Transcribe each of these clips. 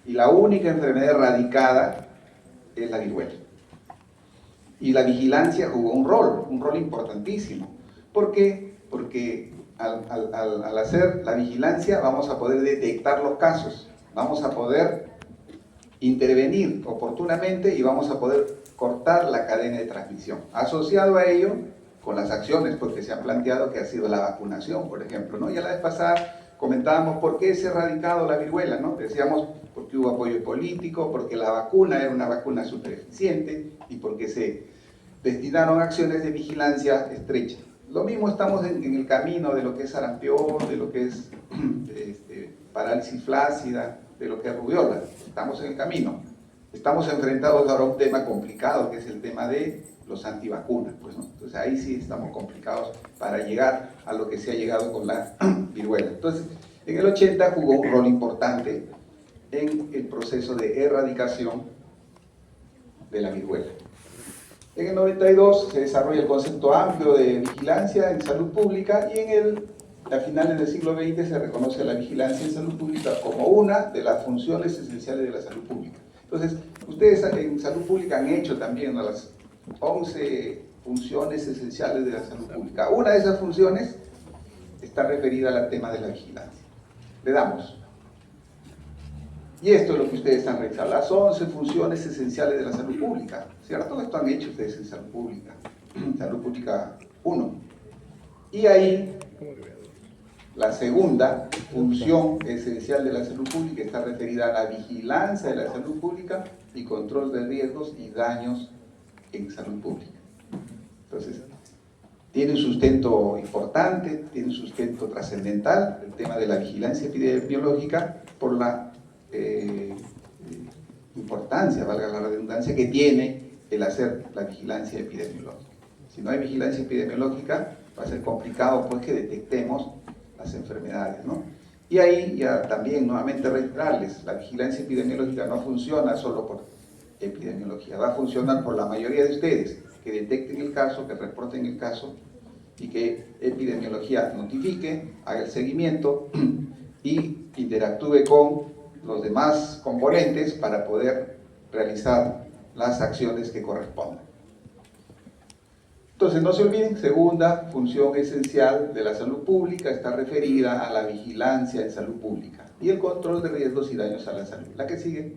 Y la única enfermedad erradicada es la viruela. Y la vigilancia jugó un rol importantísimo. ¿Por qué? Porque al hacer la vigilancia vamos a poder detectar los casos, vamos a poder intervenir oportunamente y vamos a poder cortar la cadena de transmisión. Asociado a ello, con las acciones porque se han planteado, que ha sido la vacunación, por ejemplo, ¿no? Ya la vez pasada comentábamos por qué se ha erradicado la viruela, ¿no? Decíamos porque hubo apoyo político, porque la vacuna era una vacuna súper eficiente y porque se destinaron acciones de vigilancia estrecha. Lo mismo estamos en el camino de lo que es sarampión, de lo que es parálisis flácida, de lo que es rubiola. Estamos en el camino. Estamos enfrentados ahora a un tema complicado, que es el tema de los antivacunas, pues, ¿no? Entonces ahí sí estamos complicados para llegar a lo que se ha llegado con la viruela. Entonces, en el 80 jugó un rol importante en el proceso de erradicación de la viruela. En el 92 se desarrolla el concepto amplio de vigilancia en salud pública y a finales del siglo XX se reconoce la vigilancia en salud pública como una de las funciones esenciales de la salud pública. Entonces, ustedes en salud pública han hecho también las 11 funciones esenciales de la salud pública. Una de esas funciones está referida al tema de la vigilancia. Le damos. Y esto es lo que ustedes han realizado, las 11 funciones esenciales de la salud pública, ¿cierto? Esto han hecho ustedes en salud pública 1. Y ahí, la segunda función esencial de la salud pública está referida a la vigilancia de la salud pública y control de riesgos y daños en salud pública. Entonces, tiene un sustento importante, tiene un sustento trascendental, el tema de la vigilancia epidemiológica, por la importancia, valga la redundancia, que tiene el hacer la vigilancia epidemiológica. Si no hay vigilancia epidemiológica, va a ser complicado pues que detectemos las enfermedades, ¿no? Y ahí ya también nuevamente reiterarles, la vigilancia epidemiológica no funciona solo por epidemiología, va a funcionar por la mayoría de ustedes, que detecten el caso, que reporten el caso y que epidemiología notifique, haga el seguimiento y interactúe con los demás componentes para poder realizar las acciones que correspondan. Entonces, no se olviden, segunda función esencial de la salud pública está referida a la vigilancia en salud pública y el control de riesgos y daños a la salud. La que sigue.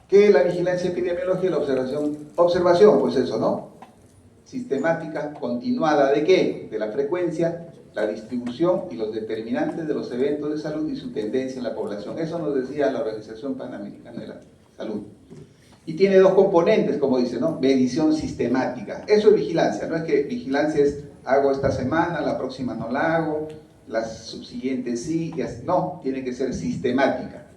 ¿Qué es la vigilancia epidemiológica y la observación? Observación, pues eso, ¿no? Sistemática, continuada, ¿de qué? De la frecuencia, la distribución y los determinantes de los eventos de salud y su tendencia en la población. Eso nos decía la Organización Panamericana de la Salud. Y tiene dos componentes, como dice, ¿no? Medición sistemática. Eso es vigilancia, no es que vigilancia es hago esta semana, la próxima no la hago, las subsiguientes sí, y así. No, tiene que ser sistemática.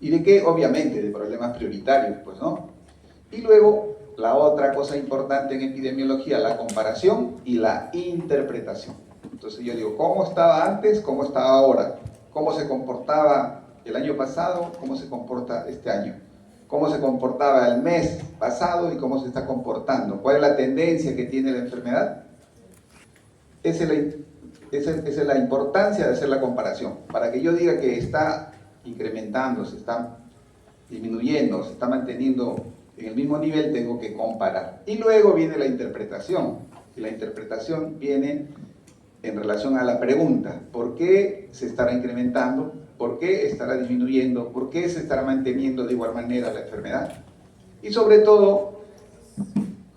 ¿Y de qué? Obviamente, de problemas prioritarios, pues, ¿no? Y luego, la otra cosa importante en epidemiología, la comparación y la interpretación. Entonces yo digo, ¿cómo estaba antes? ¿Cómo estaba ahora? ¿Cómo se comportaba el año pasado? ¿Cómo se comporta este año? ¿Cómo se comportaba el mes pasado y cómo se está comportando? ¿Cuál es la tendencia que tiene la enfermedad? Esa es la importancia de hacer la comparación. Para que yo diga que está incrementando, se está disminuyendo, se está manteniendo en el mismo nivel, tengo que comparar. Y luego viene la interpretación. Y la interpretación viene en relación a la pregunta, ¿por qué se estará incrementando? ¿Por qué estará disminuyendo? ¿Por qué se estará manteniendo de igual manera la enfermedad? Y sobre todo,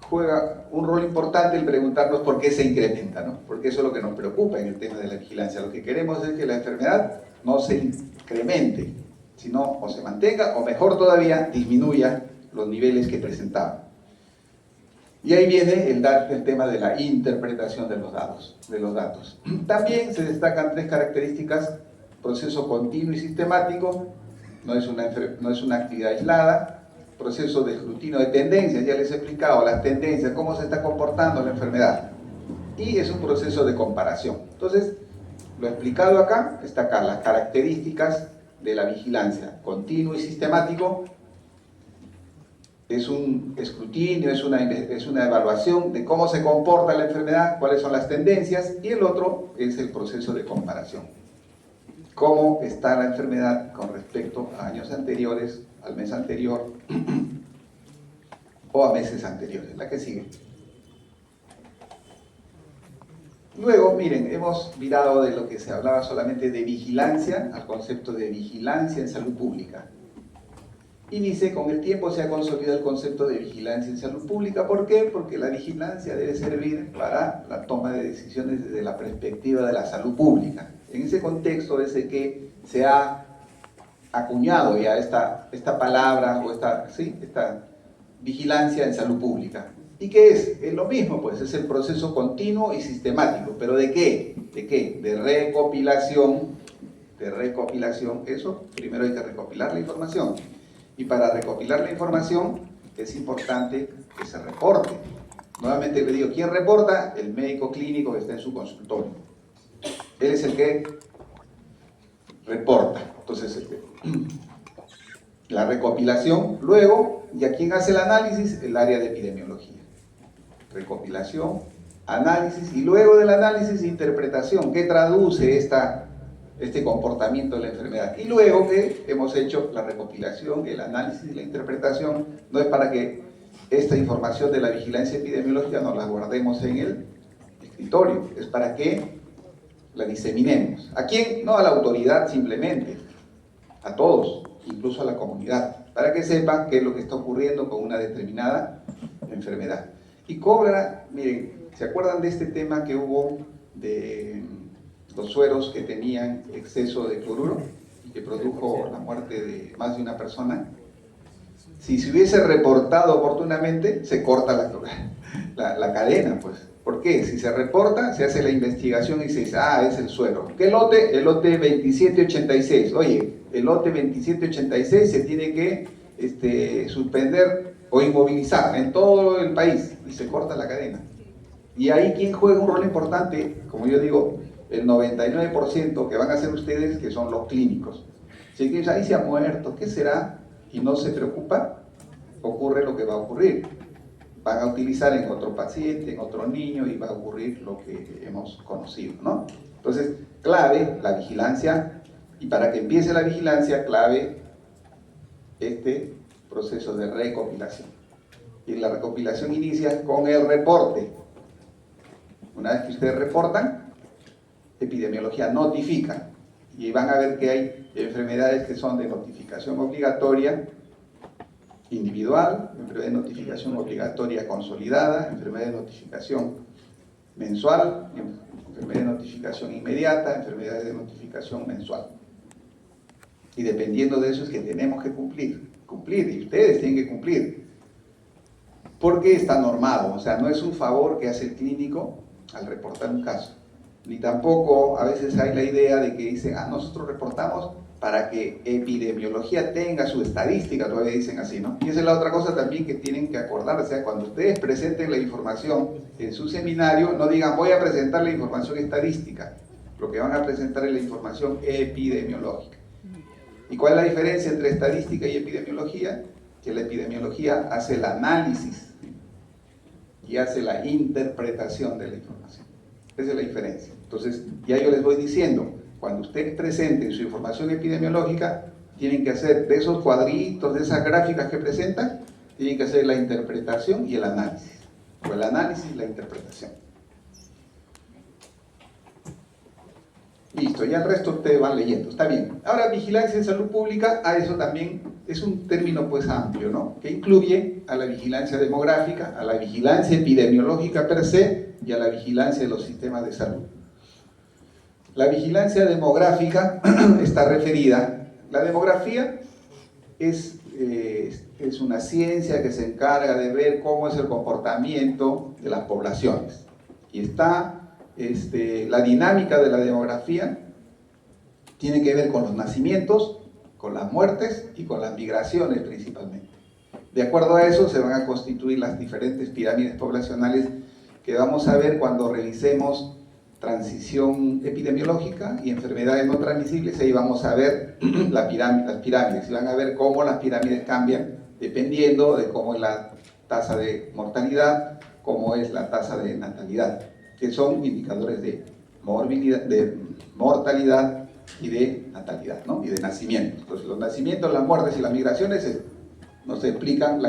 juega un rol importante el preguntarnos por qué se incrementa, ¿no? Porque eso es lo que nos preocupa en el tema de la vigilancia. Lo que queremos es que la enfermedad no se incremente, sino o se mantenga, o mejor todavía, disminuya los niveles que presentaba. Y ahí viene el tema de la interpretación de los datos. También se destacan tres características: proceso continuo y sistemático, no es una actividad aislada; proceso de escrutinio de tendencias, ya les he explicado las tendencias, cómo se está comportando la enfermedad; y es un proceso de comparación. Entonces, lo explicado acá, está acá, las características de la vigilancia: continuo y sistemático, es un escrutinio, es una evaluación de cómo se comporta la enfermedad, cuáles son las tendencias, y el otro es el proceso de comparación. cómo está la enfermedad con respecto a años anteriores, al mes anterior o a meses anteriores. La que sigue. Luego, miren, hemos virado de lo que se hablaba solamente de vigilancia al concepto de vigilancia en salud pública. Y dice, con el tiempo se ha consolidado el concepto de vigilancia en salud pública. ¿Por qué? Porque la vigilancia debe servir para la toma de decisiones desde la perspectiva de la salud pública. En ese contexto es el que se ha acuñado ya esta palabra o esta vigilancia en salud pública. ¿Y qué es? Es lo mismo, pues es el proceso continuo y sistemático. ¿Pero de qué? ¿De qué? De recopilación. Eso, primero hay que recopilar la información. Y para recopilar la información es importante que se reporte. Nuevamente le digo, ¿quién reporta? El médico clínico que está en su consultorio. Él es el que reporta. Entonces, la recopilación, luego, ¿y a quién hace el análisis? El área de epidemiología. Recopilación, análisis, y luego del análisis, interpretación. ¿Qué traduce este comportamiento de la enfermedad? Y luego que hemos hecho la recopilación, el análisis y la interpretación, no es para que esta información de la vigilancia epidemiológica nos la guardemos en el escritorio, es para que la diseminemos. ¿A quién? No a la autoridad simplemente, a todos, incluso a la comunidad, para que sepan qué es lo que está ocurriendo con una determinada enfermedad. Y cobra, miren, ¿se acuerdan de este tema que hubo de los sueros que tenían exceso de cloruro y que produjo la muerte de más de una persona? Si se hubiese reportado oportunamente, se corta la cadena, pues. ¿Por qué? Si se reporta, se hace la investigación y se dice, es el suero. ¿Qué lote? El lote 2786. Oye, el lote 2786 se tiene que suspender o inmovilizar en todo el país y se corta la cadena. Y ahí, ¿quién juega un rol importante? Como yo digo, el 99% que van a ser ustedes, que son los clínicos. Si que ahí se ha muerto, ¿qué será? Y no se preocupa, ocurre lo que va a ocurrir. Van a utilizar en otro paciente, en otro niño, y va a ocurrir lo que hemos conocido, ¿no? Entonces, clave, la vigilancia, y para que empiece la vigilancia, clave este proceso de recopilación. Y la recopilación inicia con el reporte. Una vez que ustedes reportan, epidemiología notifica, y van a ver que hay enfermedades que son de notificación obligatoria individual, enfermedad de notificación obligatoria consolidada, enfermedad de notificación mensual, enfermedad de notificación inmediata, enfermedad de notificación mensual. Y dependiendo de eso es que tenemos que cumplir, y ustedes tienen que cumplir, porque está normado. O sea, no es un favor que hace el clínico al reportar un caso, ni tampoco a veces hay la idea de que dicen, nosotros reportamos para que epidemiología tenga su estadística, todavía dicen así, ¿no? Y esa es la otra cosa también que tienen que acordarse. O sea, cuando ustedes presenten la información en su seminario, no digan, voy a presentar la información estadística, lo que van a presentar es la información epidemiológica. ¿Y cuál es la diferencia entre estadística y epidemiología? Que la epidemiología hace el análisis y hace la interpretación de la información. Esa es la diferencia. Entonces, ya yo les voy diciendo, cuando ustedes presenten su información epidemiológica, tienen que hacer de esos cuadritos, de esas gráficas que presentan, tienen que hacer la interpretación y el análisis. O el análisis y la interpretación. Listo, ya el resto ustedes van leyendo, está bien. Ahora, vigilancia en salud pública, eso también es un término pues amplio, ¿no? Que incluye a la vigilancia demográfica, a la vigilancia epidemiológica per se y a la vigilancia de los sistemas de salud. La vigilancia demográfica está referida, la demografía es una ciencia que se encarga de ver cómo es el comportamiento de las poblaciones. Y está la dinámica de la demografía tiene que ver con los nacimientos, con las muertes y con las migraciones principalmente. De acuerdo a eso se van a constituir las diferentes pirámides poblacionales que vamos a ver cuando revisemos transición epidemiológica y enfermedades no transmisibles. Ahí vamos a ver las pirámides y van a ver cómo las pirámides cambian dependiendo de cómo es la tasa de mortalidad, cómo es la tasa de natalidad, que son indicadores de mortalidad, y de natalidad, ¿no? Y de nacimientos. Entonces, los nacimientos, las muertes y las migraciones nos explican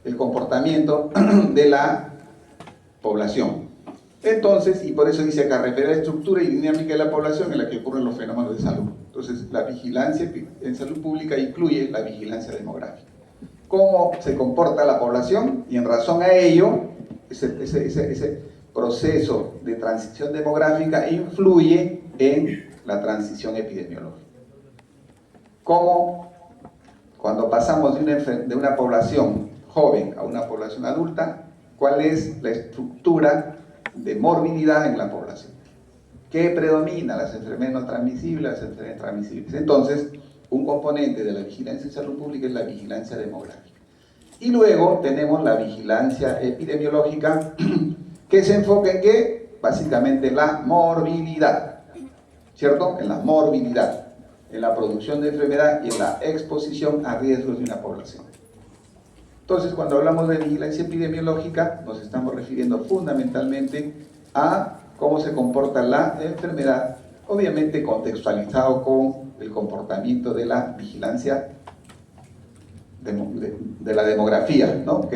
el comportamiento de la población. Entonces, y por eso dice acá, refiere a la estructura y dinámica de la población en la que ocurren los fenómenos de salud. Entonces, la vigilancia en salud pública incluye la vigilancia demográfica. Cómo se comporta la población, y en razón a ello, ese proceso de transición demográfica influye en la transición epidemiológica. Cómo, cuando pasamos de una población joven a una población adulta, cuál es la estructura de morbilidad en la población. ¿Qué predomina? Las enfermedades no transmisibles, las enfermedades transmisibles. Entonces, un componente de la vigilancia en salud pública es la vigilancia demográfica. Y luego tenemos la vigilancia epidemiológica, que se enfoca en ¿qué? Básicamente en la morbilidad, ¿cierto? En la morbilidad, en la producción de enfermedad y en la exposición a riesgos de una población. Entonces, cuando hablamos de vigilancia epidemiológica, nos estamos refiriendo fundamentalmente a cómo se comporta la enfermedad, obviamente contextualizado con el comportamiento de la vigilancia de la demografía, ¿no?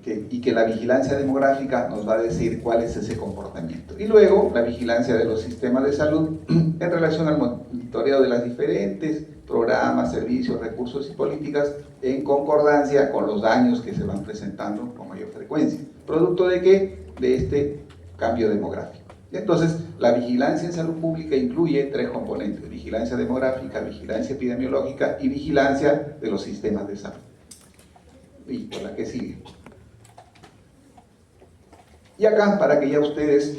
Y que la vigilancia demográfica nos va a decir cuál es ese comportamiento. Y luego, la vigilancia de los sistemas de salud en relación al monitoreo de las diferentes programas, servicios, recursos y políticas en concordancia con los daños que se van presentando con mayor frecuencia. ¿Producto de qué? De este cambio demográfico. Entonces, la vigilancia en salud pública incluye tres componentes: vigilancia demográfica, vigilancia epidemiológica y vigilancia de los sistemas de salud. Y por la que sigue. Y acá, para que ya ustedes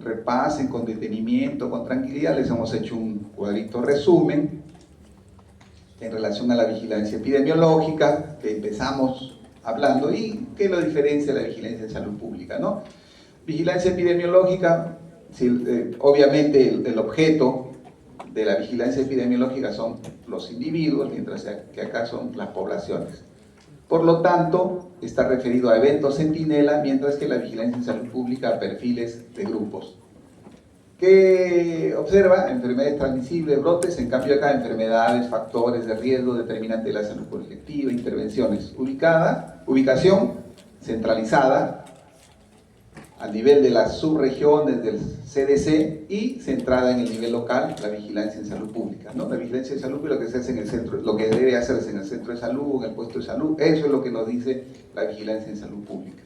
repasen con detenimiento, con tranquilidad, les hemos hecho un cuadrito resumen en relación a la vigilancia epidemiológica, que empezamos hablando, y que lo diferencia de la vigilancia en salud pública, ¿no? Vigilancia epidemiológica, obviamente el objeto de la vigilancia epidemiológica son los individuos, mientras que acá son las poblaciones. Por lo tanto, está referido a eventos centinela, mientras que la vigilancia en salud pública a perfiles de grupos. ¿Qué observa? Enfermedades transmisibles, brotes, en cambio acá enfermedades, factores de riesgo, determinante de la salud colectiva, intervenciones. Ubicación centralizada, al nivel de las subregiones del CDC y centrada en el nivel local, la vigilancia en salud pública, ¿no? La vigilancia en salud pública, lo que se hace en el centro, lo que debe hacerse en el centro de salud, en el puesto de salud, eso es lo que nos dice la vigilancia en salud pública.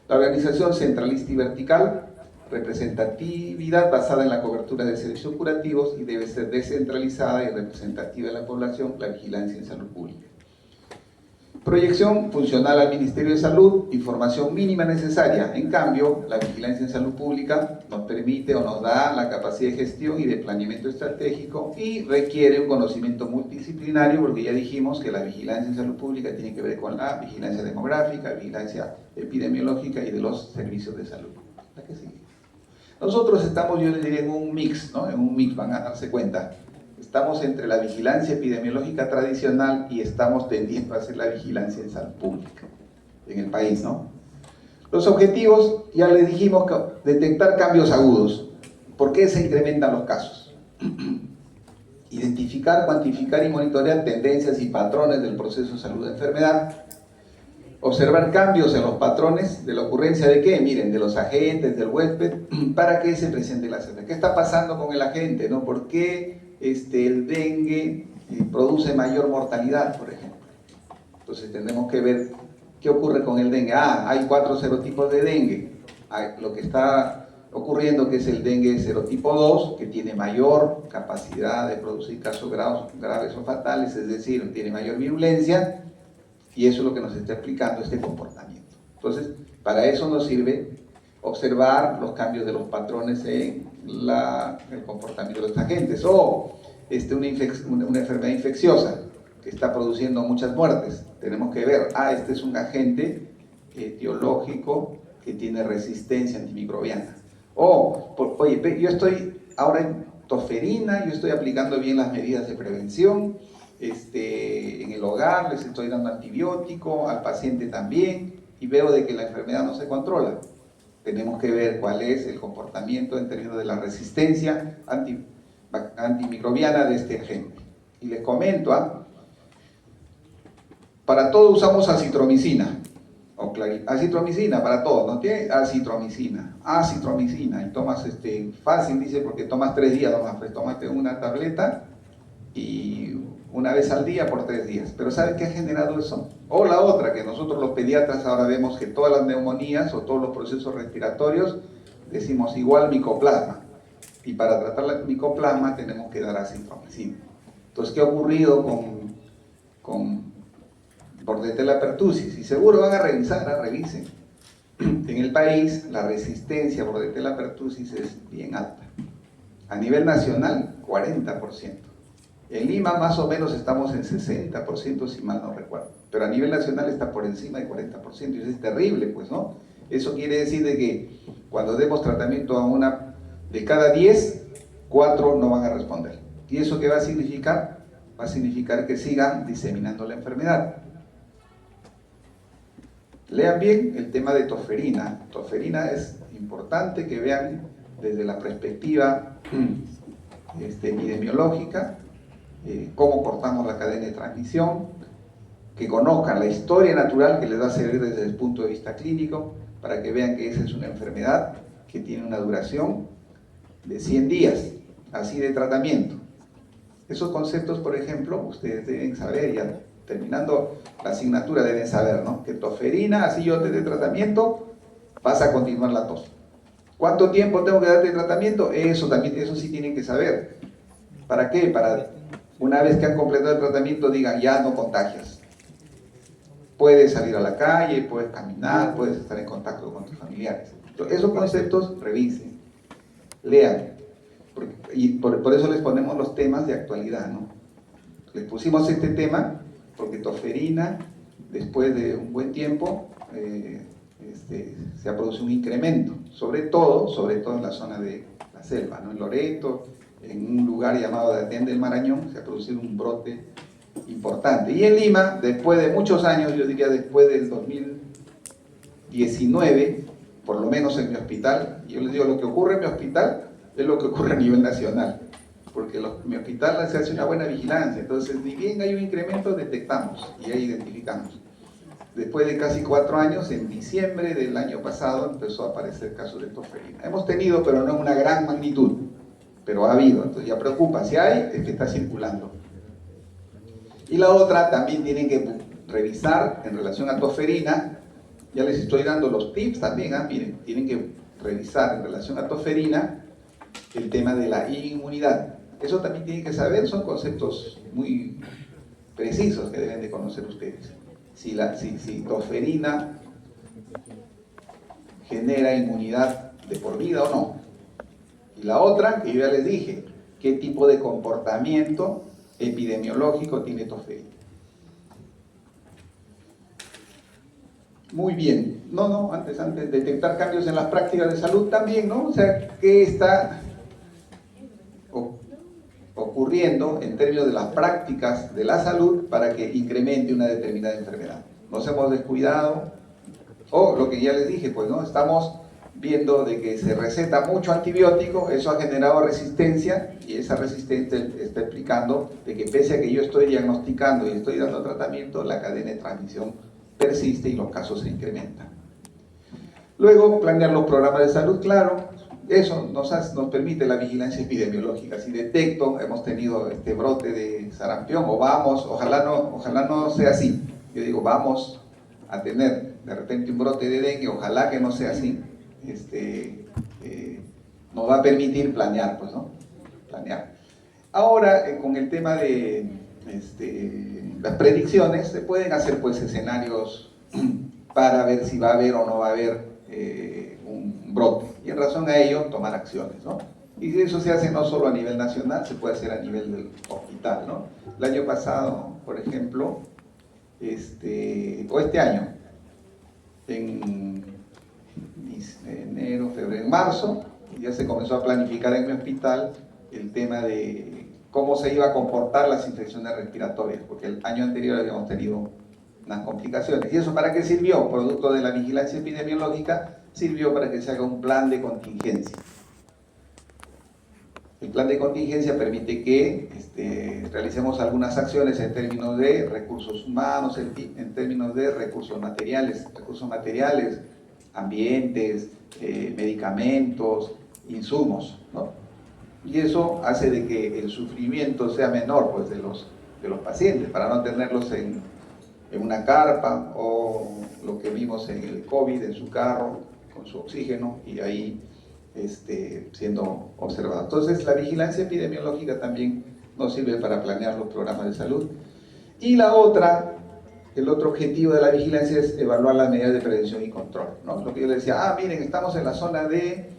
La organización centralista y vertical, representatividad basada en la cobertura de servicios curativos y debe ser descentralizada y representativa de la población, la vigilancia en salud pública. Proyección funcional al Ministerio de Salud, información mínima necesaria. En cambio, la vigilancia en salud pública nos permite o nos da la capacidad de gestión y de planeamiento estratégico y requiere un conocimiento multidisciplinario, porque ya dijimos que la vigilancia en salud pública tiene que ver con la vigilancia demográfica, vigilancia epidemiológica y de los servicios de salud. ¿La que sigue? Nosotros estamos, yo les diría, en un mix, ¿no? En un mix, van a darse cuenta. Estamos entre la vigilancia epidemiológica tradicional y estamos tendiendo a hacer la vigilancia en salud pública en el país, ¿no? Los objetivos, ya les dijimos, detectar cambios agudos. ¿Por qué se incrementan los casos? Identificar, cuantificar y monitorear tendencias y patrones del proceso de salud de enfermedad. Observar cambios en los patrones de la ocurrencia de qué, miren, de los agentes, del huésped, para que se presente la enfermedad. ¿Qué está pasando con el agente, no? ¿Por qué el dengue produce mayor mortalidad, por ejemplo? Entonces tenemos que ver qué ocurre con el dengue. Hay 4 serotipos de dengue. Lo que está ocurriendo que es el dengue serotipo 2, que tiene mayor capacidad de producir casos graves o fatales, es decir, tiene mayor virulencia, y eso es lo que nos está explicando este comportamiento. Entonces, para eso nos sirve observar los cambios de los patrones en el comportamiento de los agentes, o una enfermedad infecciosa que está produciendo muchas muertes. Tenemos que ver, este es un agente etiológico que tiene resistencia antimicrobiana. Oye, yo estoy ahora en tosferina, yo estoy aplicando bien las medidas de prevención, en el hogar les estoy dando antibiótico, al paciente también, y veo de que la enfermedad no se controla. tenemos que ver cuál es el comportamiento en términos de la resistencia antimicrobiana de este agente. Y les comento, para todo usamos acitromicina, acitromicina para todo, ¿no? Tiene acitromicina, y tomas, fácil, dice, porque tomas 3 días nomás, pues tómate una tableta y una vez al día por 3 días. Pero ¿saben qué ha generado eso? O la otra, que nosotros los pediatras ahora vemos que todas las neumonías o todos los procesos respiratorios decimos igual micoplasma. Y para tratar la micoplasma tenemos que dar acitromicina. Entonces, ¿qué ha ocurrido con Bordetella pertussis? Y seguro van a revisar, revisen. En el país la resistencia a Bordetella pertussis es bien alta. A nivel nacional, 40%. En Lima más o menos estamos en 60%, si mal no recuerdo. Pero a nivel nacional está por encima del 40%, y eso es terrible, pues, ¿no? Eso quiere decir de que cuando demos tratamiento a una de cada 10, 4 no van a responder. ¿Y eso qué va a significar? Va a significar que sigan diseminando la enfermedad. Lean bien el tema de tosferina. Tosferina es importante que vean desde la perspectiva epidemiológica, cómo cortamos la cadena de transmisión, que conozcan la historia natural que les va a servir desde el punto de vista clínico, para que vean que esa es una enfermedad que tiene una duración de 100 días, así de tratamiento. Esos conceptos, por ejemplo, ustedes deben saber, ya terminando la asignatura deben saber, ¿no? Que tosferina, así yo te de tratamiento, vas a continuar la tos. ¿Cuánto tiempo tengo que darte de tratamiento? Eso también, eso sí tienen que saber. ¿Para qué? Para una vez que han completado el tratamiento digan, ya no contagias. Puedes salir a la calle, puedes caminar, puedes estar en contacto con tus familiares. Entonces, esos conceptos, revisen, lean. Y por eso les ponemos los temas de actualidad, ¿no? Les pusimos este tema porque tosferina, después de un buen tiempo, se ha producido un incremento, sobre todo en la zona de la selva, ¿no? En Loreto, en un lugar llamado Daten del Marañón, se ha producido un brote importante. Y en Lima, después de muchos años, yo diría después del 2019, por lo menos en mi hospital, yo les digo, lo que ocurre en mi hospital es lo que ocurre a nivel nacional, porque en mi hospital se hace una buena vigilancia, entonces ni bien hay un incremento, detectamos y ahí identificamos. Después de casi 4 años, en diciembre del año pasado, empezó a aparecer casos de tosferina. Hemos tenido, pero no en una gran magnitud, pero ha habido, entonces ya preocupa, si hay, es que está circulando. Y la otra, también tienen que revisar en relación a tosferina, ya les estoy dando los tips también, miren, tienen que revisar en relación a tosferina el tema de la inmunidad. Eso también tienen que saber, son conceptos muy precisos que deben de conocer ustedes. Si tosferina genera inmunidad de por vida o no. Y la otra, que yo ya les dije, qué tipo de comportamiento epidemiológico tiene tosferina. Muy bien. Antes, detectar cambios en las prácticas de salud también, ¿no? O sea, ¿qué está ocurriendo en términos de las prácticas de la salud para que incremente una determinada enfermedad? Nos hemos descuidado, o lo que ya les dije, pues, ¿no? Estamos viendo de que se receta mucho antibiótico, eso ha generado resistencia, y esa resistencia está explicando de que pese a que yo estoy diagnosticando y estoy dando tratamiento, la cadena de transmisión persiste y los casos se incrementan. Luego, planear los programas de salud, claro, eso nos permite la vigilancia epidemiológica. Si detecto, hemos tenido este brote de sarampión, ojalá no sea así. Yo digo, vamos a tener de repente un brote de dengue, ojalá que no sea así. Nos va a permitir planear, pues, ¿no? Planear. Ahora, con el tema de las predicciones, se pueden hacer, pues, escenarios para ver si va a haber o no va a haber un brote. Y en razón a ello, tomar acciones, ¿no? Y eso se hace no solo a nivel nacional, se puede hacer a nivel del hospital, ¿no? El año pasado, por ejemplo, o este año, en enero, febrero, marzo, ya se comenzó a planificar en mi hospital el tema de cómo se iba a comportar las infecciones respiratorias, porque el año anterior habíamos tenido unas complicaciones. ¿Y eso para qué sirvió? Producto de la vigilancia epidemiológica, sirvió para que se haga un plan de contingencia. El plan de contingencia permite que realicemos algunas acciones en términos de recursos humanos, en términos de recursos materiales, ambientes, medicamentos, insumos, ¿no? Y eso hace de que el sufrimiento sea menor, pues, de los pacientes, para no tenerlos en una carpa, o lo que vimos en el COVID, en su carro, con su oxígeno, y ahí siendo observado. Entonces, la vigilancia epidemiológica también nos sirve para planear los programas de salud. Y el otro objetivo de la vigilancia es evaluar las medidas de prevención y control, ¿no? Lo que yo les decía, miren, estamos en la zona de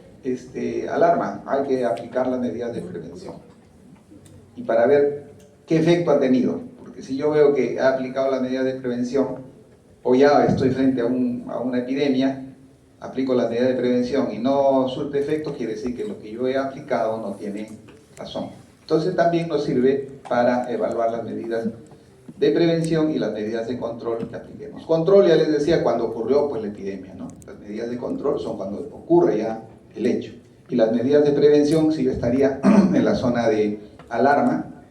alarma, hay que aplicar las medidas de prevención. Y para ver qué efecto ha tenido, porque si yo veo que ha aplicado las medidas de prevención, o ya estoy frente a una epidemia, aplico las medidas de prevención y no surte efecto, quiere decir que lo que yo he aplicado no tiene razón. Entonces también nos sirve para evaluar las medidas de prevención y las medidas de control que apliquemos. Control, ya les decía, cuando ocurrió pues la epidemia, ¿no? Las medidas de control son cuando ocurre ya el hecho. Y las medidas de prevención, si yo estaría en la zona de alarma,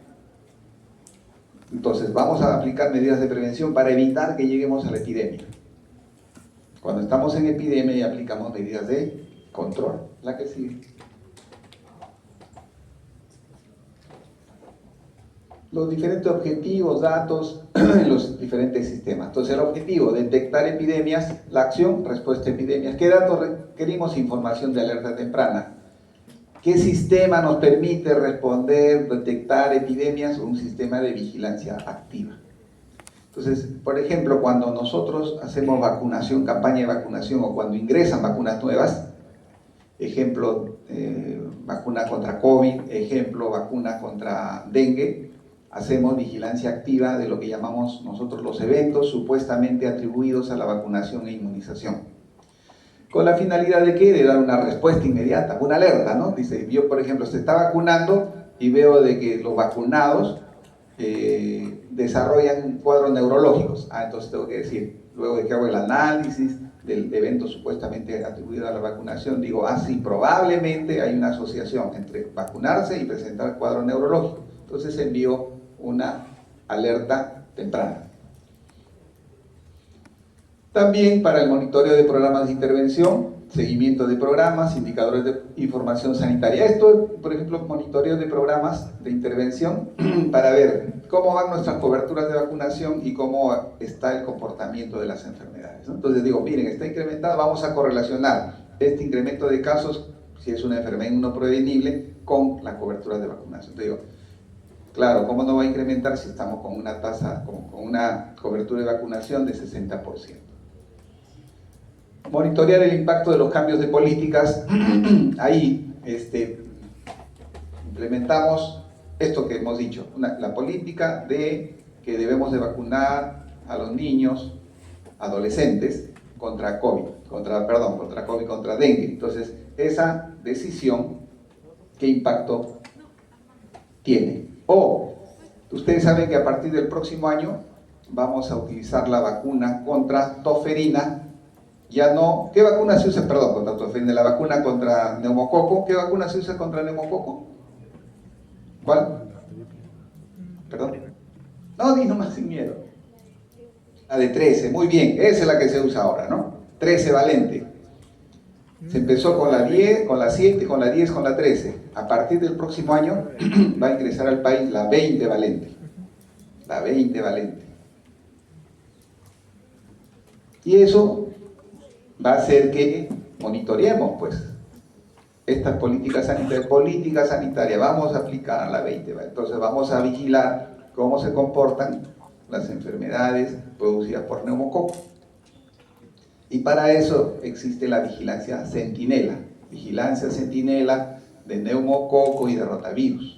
entonces vamos a aplicar medidas de prevención para evitar que lleguemos a la epidemia. Cuando estamos en epidemia ya aplicamos medidas de control. La que sigue. Los diferentes objetivos, datos en los diferentes sistemas. Entonces el objetivo, detectar epidemias, la acción, respuesta a epidemias. ¿Qué datos requerimos? Información de alerta temprana. ¿Qué sistema nos permite responder, detectar epidemias? Un sistema de vigilancia activa. Entonces, por ejemplo, cuando nosotros hacemos vacunación, campaña de vacunación, o cuando ingresan vacunas nuevas, ejemplo, vacuna contra COVID, ejemplo, vacuna contra dengue, hacemos vigilancia activa de lo que llamamos nosotros los eventos supuestamente atribuidos a la vacunación e inmunización. ¿Con la finalidad de qué? De dar una respuesta inmediata, una alerta, ¿no? Dice, yo, por ejemplo, se está vacunando y veo de que los vacunados desarrollan cuadros neurológicos. Entonces tengo que decir, luego de que hago el análisis del evento supuestamente atribuido a la vacunación, digo, sí, probablemente hay una asociación entre vacunarse y presentar cuadro neurológico. Entonces envío una alerta temprana. También para el monitoreo de programas de intervención, seguimiento de programas, indicadores de información sanitaria. Esto, por ejemplo, monitoreo de programas de intervención para ver cómo van nuestras coberturas de vacunación y cómo está el comportamiento de las enfermedades, ¿no? Entonces digo, miren, está incrementada, vamos a correlacionar este incremento de casos, si es una enfermedad inmunoprevenible, con la cobertura de vacunación. Entonces digo, claro, ¿cómo no va a incrementar si estamos con una tasa, con una cobertura de vacunación de 60%? Monitorear el impacto de los cambios de políticas. Ahí implementamos esto que hemos dicho, la política de que debemos de vacunar a los niños, adolescentes, contra dengue. Entonces, esa decisión, ¿qué impacto tiene? Ustedes saben que a partir del próximo año vamos a utilizar la vacuna contra toferina. Ya no, ¿qué vacuna se usa? Perdón, contra toferina, la vacuna contra neumococo. ¿Qué vacuna se usa contra neumococo? ¿Cuál? ¿Perdón? No, di nomás sin miedo. La de 13, muy bien, esa es la que se usa ahora, ¿no? 13 valente. Se empezó con la 10, con la 7, con la 10, con la 13. A partir del próximo año va a ingresar al país la 20 valente. La 20 valente. Y eso va a hacer que monitoreemos, pues, estas políticas sanitarias. Vamos a aplicar a la 20. Entonces vamos a vigilar cómo se comportan las enfermedades producidas por neumococo. Y para eso existe la vigilancia centinela de neumococo y de rotavirus.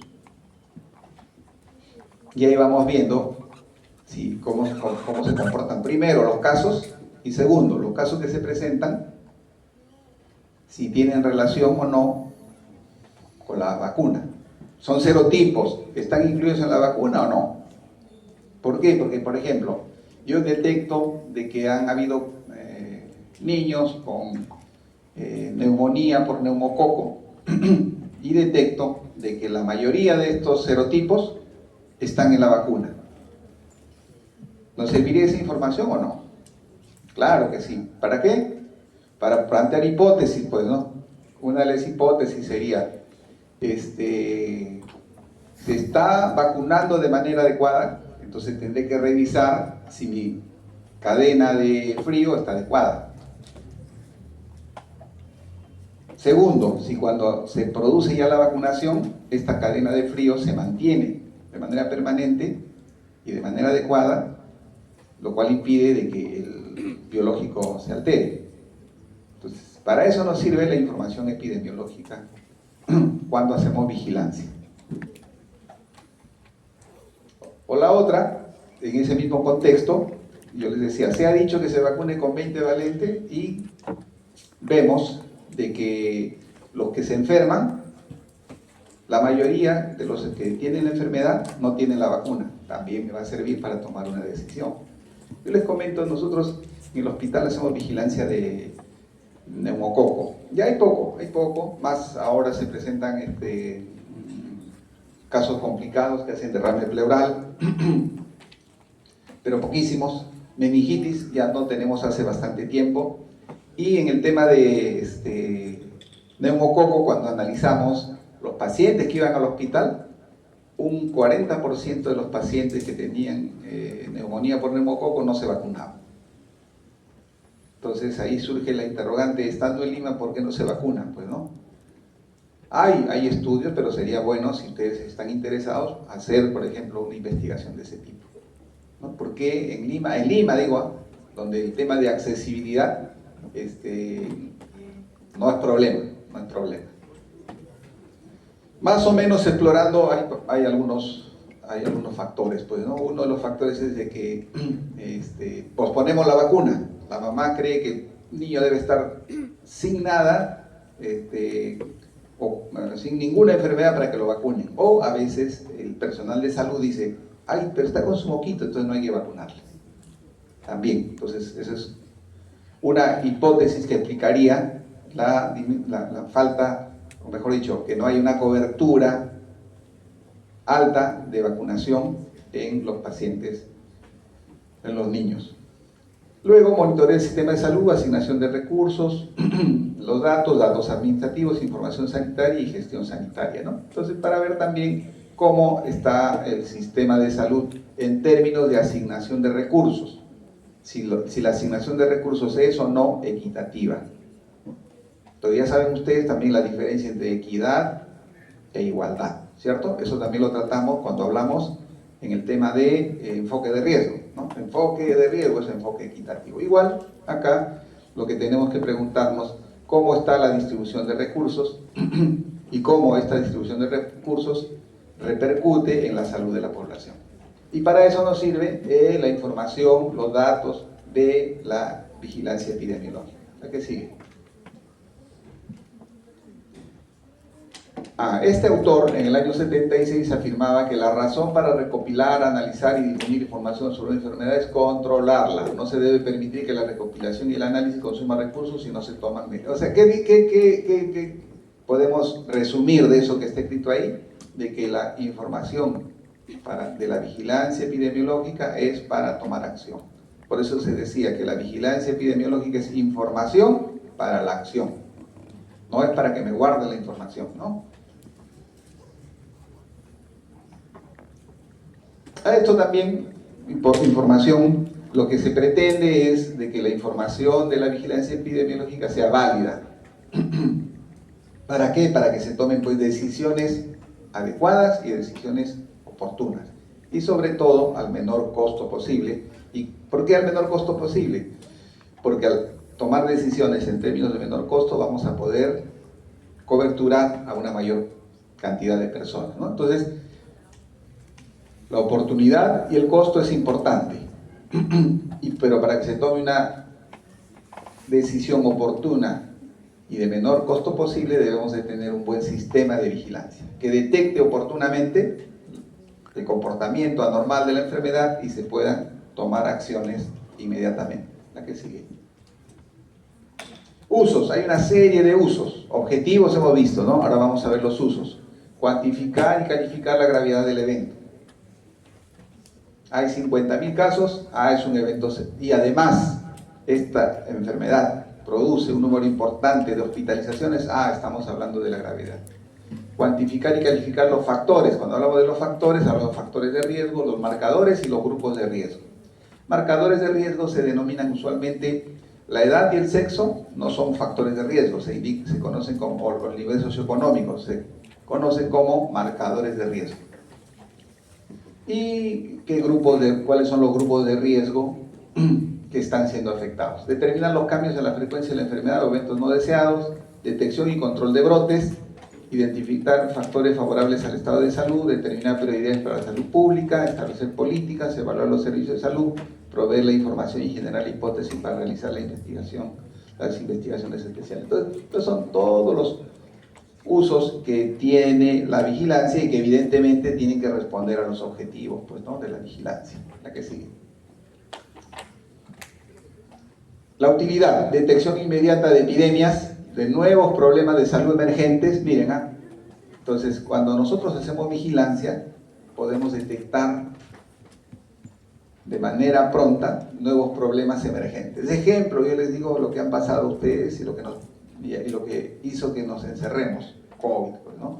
Y ahí vamos viendo cómo se comportan primero los casos y segundo, los casos que se presentan, si tienen relación o no con la vacuna. ¿Son serotipos que están incluidos en la vacuna o no? ¿Por qué? Porque, por ejemplo, yo detecto de que han habido niños con neumonía por neumococo y detecto de que la mayoría de estos serotipos están en la vacuna. ¿Nos serviría esa información o no? Claro que sí. ¿Para qué? Para plantear hipótesis, pues, ¿no? Una de las hipótesis sería, ¿se está vacunando de manera adecuada? Entonces tendré que revisar si mi cadena de frío está adecuada. Segundo, si cuando se produce ya la vacunación, esta cadena de frío se mantiene de manera permanente y de manera adecuada, lo cual impide de que el biológico se altere. Entonces, para eso nos sirve la información epidemiológica cuando hacemos vigilancia. O la otra, en ese mismo contexto, yo les decía, se ha dicho que se vacune con 20 valentes y vemos de que los que se enferman, la mayoría de los que tienen la enfermedad no tienen la vacuna. También me va a servir para tomar una decisión. Yo les comento, nosotros en el hospital hacemos vigilancia de neumococo. Ya hay poco, más ahora se presentan casos complicados que hacen derrame pleural, pero poquísimos. Meningitis ya no tenemos hace bastante tiempo. Y en el tema de neumococo, cuando analizamos los pacientes que iban al hospital, un 40% de los pacientes que tenían neumonía por neumococo no se vacunaban. Entonces ahí surge la interrogante, estando en Lima, ¿por qué no se vacunan? Pues no. Hay estudios, pero sería bueno, si ustedes están interesados, hacer, por ejemplo, una investigación de ese tipo, ¿no? Porque en Lima digo, donde el tema de accesibilidad no es problema. Más o menos explorando, hay algunos factores, pues, ¿no? Uno de los factores es de que posponemos la vacuna. La mamá cree que el niño debe estar sin nada, sin ninguna enfermedad para que lo vacunen. O a veces el personal de salud dice, ay, pero está con su moquito, entonces no hay que vacunarle. También, entonces, esa es una hipótesis que explicaría la falta, o mejor dicho, que no hay una cobertura alta de vacunación en los pacientes, en los niños. Luego, monitoreo el sistema de salud, asignación de recursos, los datos administrativos, información sanitaria y gestión sanitaria, ¿no? Entonces, para ver también cómo está el sistema de salud en términos de asignación de recursos, si la asignación de recursos es o no equitativa. Entonces, ya saben ustedes también la diferencia entre equidad e igualdad, ¿cierto? Eso también lo tratamos cuando hablamos en el tema de enfoque de riesgo, ¿no? Enfoque de riesgo es enfoque equitativo. Igual, acá lo que tenemos que preguntarnos, ¿cómo está la distribución de recursos y cómo esta distribución de recursos repercute en la salud de la población? Y para eso nos sirve la información, los datos de la vigilancia epidemiológica. ¿La que sigue? Este autor en el año 76 afirmaba que la razón para recopilar, analizar y difundir información sobre una enfermedad es controlarla. No se debe permitir que la recopilación y el análisis consuma recursos si no se toman medidas. O sea, ¿qué podemos resumir de eso que está escrito ahí? De que la información de la vigilancia epidemiológica es para tomar acción. Por eso se decía que la vigilancia epidemiológica es información para la acción. No es para que me guarde la información, ¿no? A esto también, por información, lo que se pretende es de que la información de la vigilancia epidemiológica sea válida. ¿Para qué? Para que se tomen pues decisiones adecuadas y decisiones oportunas. Y sobre todo al menor costo posible. ¿Y por qué al menor costo posible? Porque al tomar decisiones en términos de menor costo vamos a poder coberturar a una mayor cantidad de personas, ¿no? Entonces, la oportunidad y el costo es importante, pero para que se tome una decisión oportuna y de menor costo posible debemos de tener un buen sistema de vigilancia que detecte oportunamente el comportamiento anormal de la enfermedad y se puedan tomar acciones inmediatamente. La que sigue. Usos, hay una serie de usos. Objetivos hemos visto, ¿no? Ahora vamos a ver los usos. Cuantificar y calificar la gravedad del evento. Hay 50.000 casos, es un evento, y además esta enfermedad produce un número importante de hospitalizaciones, estamos hablando de la gravedad. Cuantificar y calificar los factores. Cuando hablamos de los factores, hablamos de los factores de riesgo, los marcadores y los grupos de riesgo. Marcadores de riesgo se denominan usualmente la edad y el sexo, no son factores de riesgo, se conocen como, los niveles socioeconómicos, se conocen como marcadores de riesgo. ¿Y cuáles son los grupos de riesgo que están siendo afectados? Determinar los cambios en la frecuencia de la enfermedad o eventos no deseados, detección y control de brotes, identificar factores favorables al estado de salud, determinar prioridades para la salud pública, establecer políticas, evaluar los servicios de salud, proveer la información y generar la hipótesis para realizar las investigaciones especiales. Entonces, estos son todos los usos que tiene la vigilancia y que evidentemente tienen que responder a los objetivos, pues, ¿no?, de la vigilancia. La que sigue. La utilidad, detección inmediata de epidemias, de nuevos problemas de salud emergentes. Miren, entonces cuando nosotros hacemos vigilancia podemos detectar de manera pronta nuevos problemas emergentes. De ejemplo, yo les digo lo que han pasado a ustedes y lo que hizo que nos encerremos, COVID, pues, ¿no?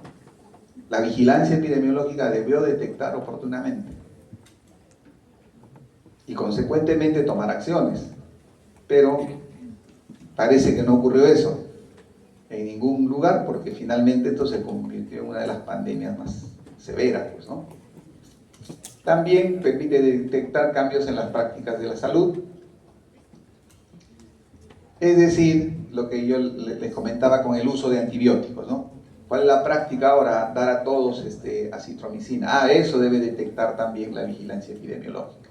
La vigilancia epidemiológica debió detectar oportunamente y consecuentemente tomar acciones, pero parece que no ocurrió eso en ningún lugar, porque finalmente esto se convirtió en una de las pandemias más severas, pues, ¿no? También permite detectar cambios en las prácticas de la salud, es decir, lo que yo les comentaba con el uso de antibióticos, ¿no? ¿Cuál es la práctica ahora? Dar a todos acitromicina. Eso debe detectar también la vigilancia epidemiológica.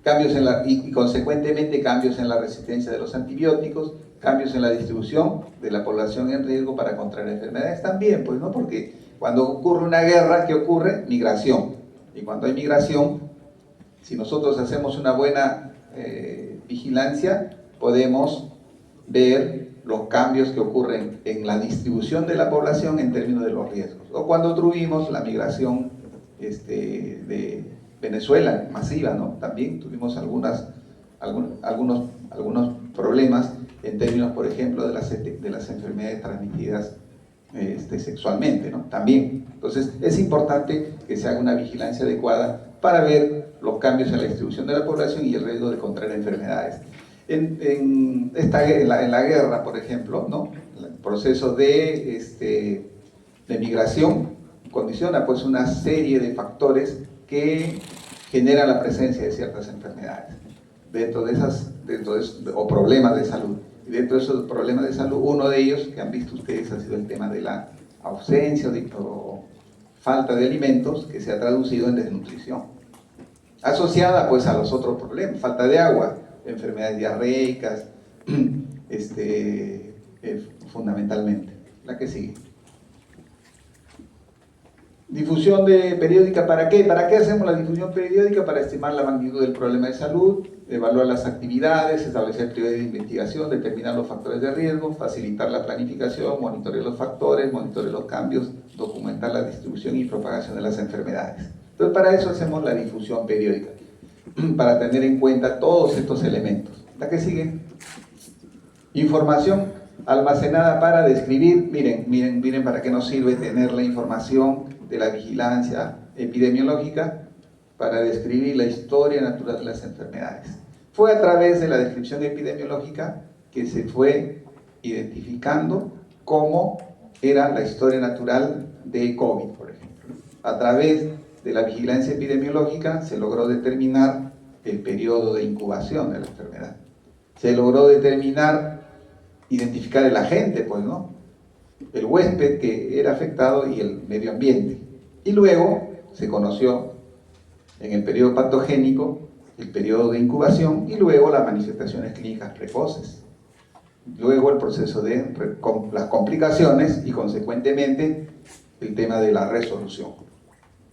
Cambios y consecuentemente cambios en la resistencia de los antibióticos, cambios en la distribución de la población en riesgo para contraer enfermedades también, pues, ¿no? Porque cuando ocurre una guerra, ¿qué ocurre? Migración. Y cuando hay migración, si nosotros hacemos una buena vigilancia, podemos ver los cambios que ocurren en la distribución de la población en términos de los riesgos. O cuando tuvimos la migración de Venezuela masiva, ¿no? También tuvimos algunos problemas en términos, por ejemplo, de las enfermedades transmitidas sexualmente, ¿no? También. Entonces, es importante que se haga una vigilancia adecuada para ver los cambios en la distribución de la población y el riesgo de contraer enfermedades. En la guerra, por ejemplo, ¿no?, el proceso de migración condiciona, pues, una serie de factores que generan la presencia de ciertas enfermedades o problemas de salud. Y dentro de esos problemas de salud, uno de ellos que han visto ustedes ha sido el tema de la ausencia o falta de alimentos, que se ha traducido en desnutrición, asociada, pues, a los otros problemas: falta de agua, enfermedades diarreicas, fundamentalmente. La que sigue. Difusión periódica, ¿para qué? ¿Para qué hacemos la difusión periódica? Para estimar la magnitud del problema de salud, evaluar las actividades, establecer prioridades de investigación, determinar los factores de riesgo, facilitar la planificación, monitorear los factores, monitorear los cambios, documentar la distribución y propagación de las enfermedades. Entonces, para eso hacemos la difusión periódica, para tener en cuenta todos estos elementos. ¿La que sigue? Información almacenada para describir. Miren para qué nos sirve tener la información de la vigilancia epidemiológica: para describir la historia natural de las enfermedades. Fue a través de la descripción epidemiológica que se fue identificando cómo era la historia natural de COVID, por ejemplo. A través de la vigilancia epidemiológica se logró determinar el periodo de incubación de la enfermedad. Se logró identificar el agente, pues, ¿no?, el huésped que era afectado y el medio ambiente. Y luego se conoció en el periodo patogénico el periodo de incubación y luego las manifestaciones clínicas precoces. Luego el proceso de las complicaciones y consecuentemente el tema de la resolución.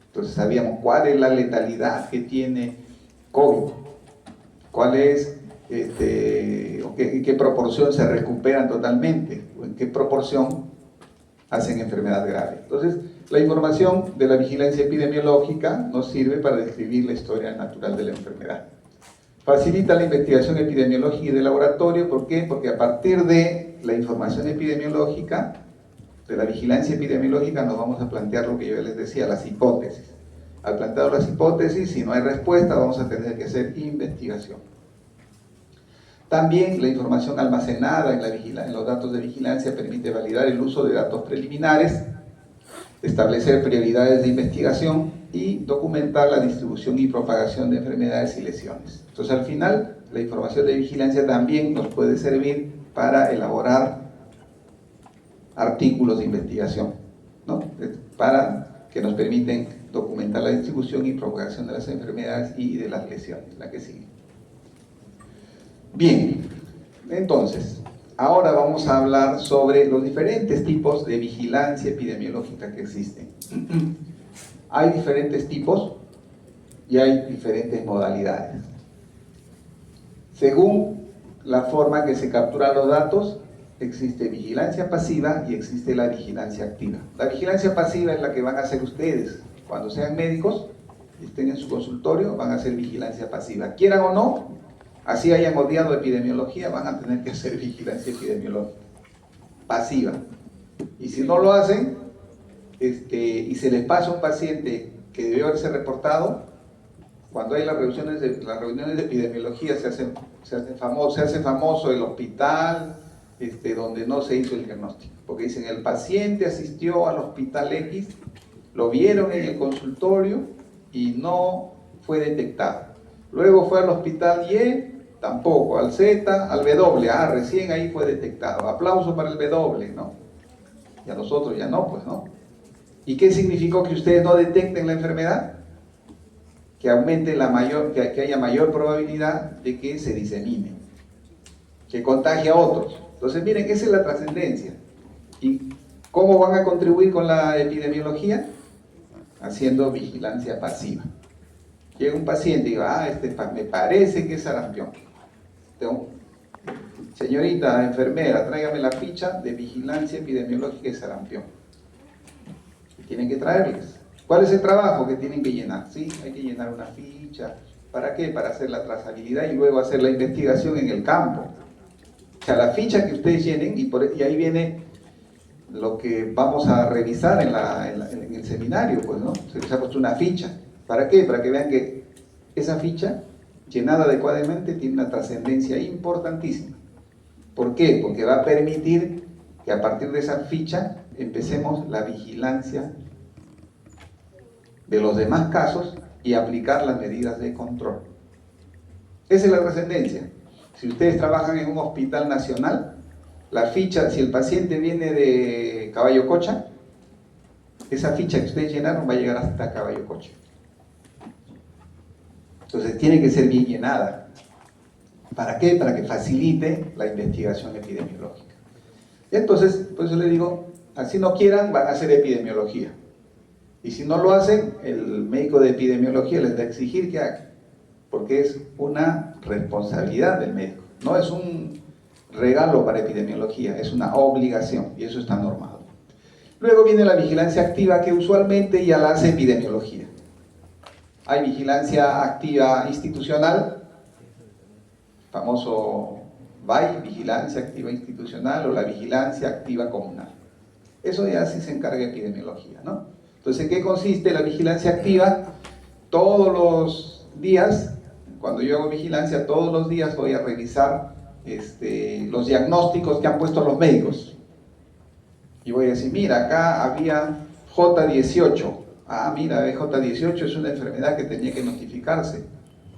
Entonces sabíamos cuál es la letalidad que tiene COVID, cuál es en qué proporción se recuperan totalmente, o en qué proporción hacen enfermedad grave. Entonces, la información de la vigilancia epidemiológica nos sirve para describir la historia natural de la enfermedad. Facilita la investigación epidemiológica y de laboratorio. ¿Por qué? Porque a partir de la información epidemiológica, de la vigilancia epidemiológica, nos vamos a plantear lo que yo les decía, las hipótesis. Al plantear las hipótesis, si no hay respuesta, vamos a tener que hacer investigación. También la información almacenada en los datos de vigilancia permite validar el uso de datos preliminares, establecer prioridades de investigación y documentar la distribución y propagación de enfermedades y lesiones. Entonces, al final, la información de vigilancia también nos puede servir para elaborar artículos de investigación, ¿no? Para que nos permiten documentar la distribución y propagación de las enfermedades y de las lesiones. La que sigue. Bien, entonces, ahora vamos a hablar sobre los diferentes tipos de vigilancia epidemiológica que existen. Hay diferentes tipos y hay diferentes modalidades. Según la forma que se capturan los datos, existe vigilancia pasiva y existe la vigilancia activa. La vigilancia pasiva es la que van a hacer ustedes cuando sean médicos y estén en su consultorio, van a hacer vigilancia pasiva. Quieran o no, así hayan odiado epidemiología, van a tener que hacer vigilancia epidemiológica pasiva. Y si no lo hacen, y se les pasa un paciente que debió haberse reportado, cuando hay las reuniones de epidemiología se hace famoso el hospital donde no se hizo el diagnóstico, porque dicen el paciente asistió al hospital X, lo vieron en el consultorio y no fue detectado. Luego fue al hospital Y, tampoco, al Z, al W, recién ahí fue detectado. Aplauso para el W, ¿no? Y a nosotros ya no, pues no. ¿Y qué significó que ustedes no detecten la enfermedad? Que aumente que haya mayor probabilidad de que se disemine, que contagie a otros. Entonces, miren, esa es la trascendencia. ¿Y cómo van a contribuir con la epidemiología? Haciendo vigilancia pasiva. Llega un paciente y diga, me parece que es sarampión. Señorita enfermera, tráigame la ficha de vigilancia epidemiológica de sarampión. Tienen que traerles. ¿Cuál es el trabajo que tienen que llenar? Sí, hay que llenar una ficha. ¿Para qué? Para hacer la trazabilidad y luego hacer la investigación en el campo. O sea, la ficha que ustedes llenen, y ahí viene lo que vamos a revisar en el seminario, pues, ¿no? Se les ha puesto una ficha. ¿Para qué? Para que vean que esa ficha, llenada adecuadamente, tiene una trascendencia importantísima. ¿Por qué? Porque va a permitir que a partir de esa ficha empecemos la vigilancia de los demás casos y aplicar las medidas de control. Esa es la trascendencia. Si ustedes trabajan en un hospital nacional, la ficha, si el paciente viene de Caballococha, esa ficha que ustedes llenaron va a llegar hasta Caballococha. Entonces tiene que ser bien llenada. ¿Para qué? Para que facilite la investigación epidemiológica. Entonces, por eso les digo, así no quieran, van a hacer epidemiología. Y si no lo hacen, el médico de epidemiología les va a exigir que hagan, porque es una responsabilidad del médico. No es un regalo para epidemiología, es una obligación, y eso está normado. Luego viene la vigilancia activa, que usualmente ya la hace epidemiología. Hay vigilancia activa institucional, famoso VAI, vigilancia activa institucional, o la vigilancia activa comunal. Eso ya sí se encarga de epidemiología, ¿no? Entonces, ¿en qué consiste la vigilancia activa? Todos los días, cuando yo hago vigilancia, todos los días voy a revisar los diagnósticos que han puesto los médicos. Y voy a decir, mira, acá había J18. Mira, J18 es una enfermedad que tenía que notificarse.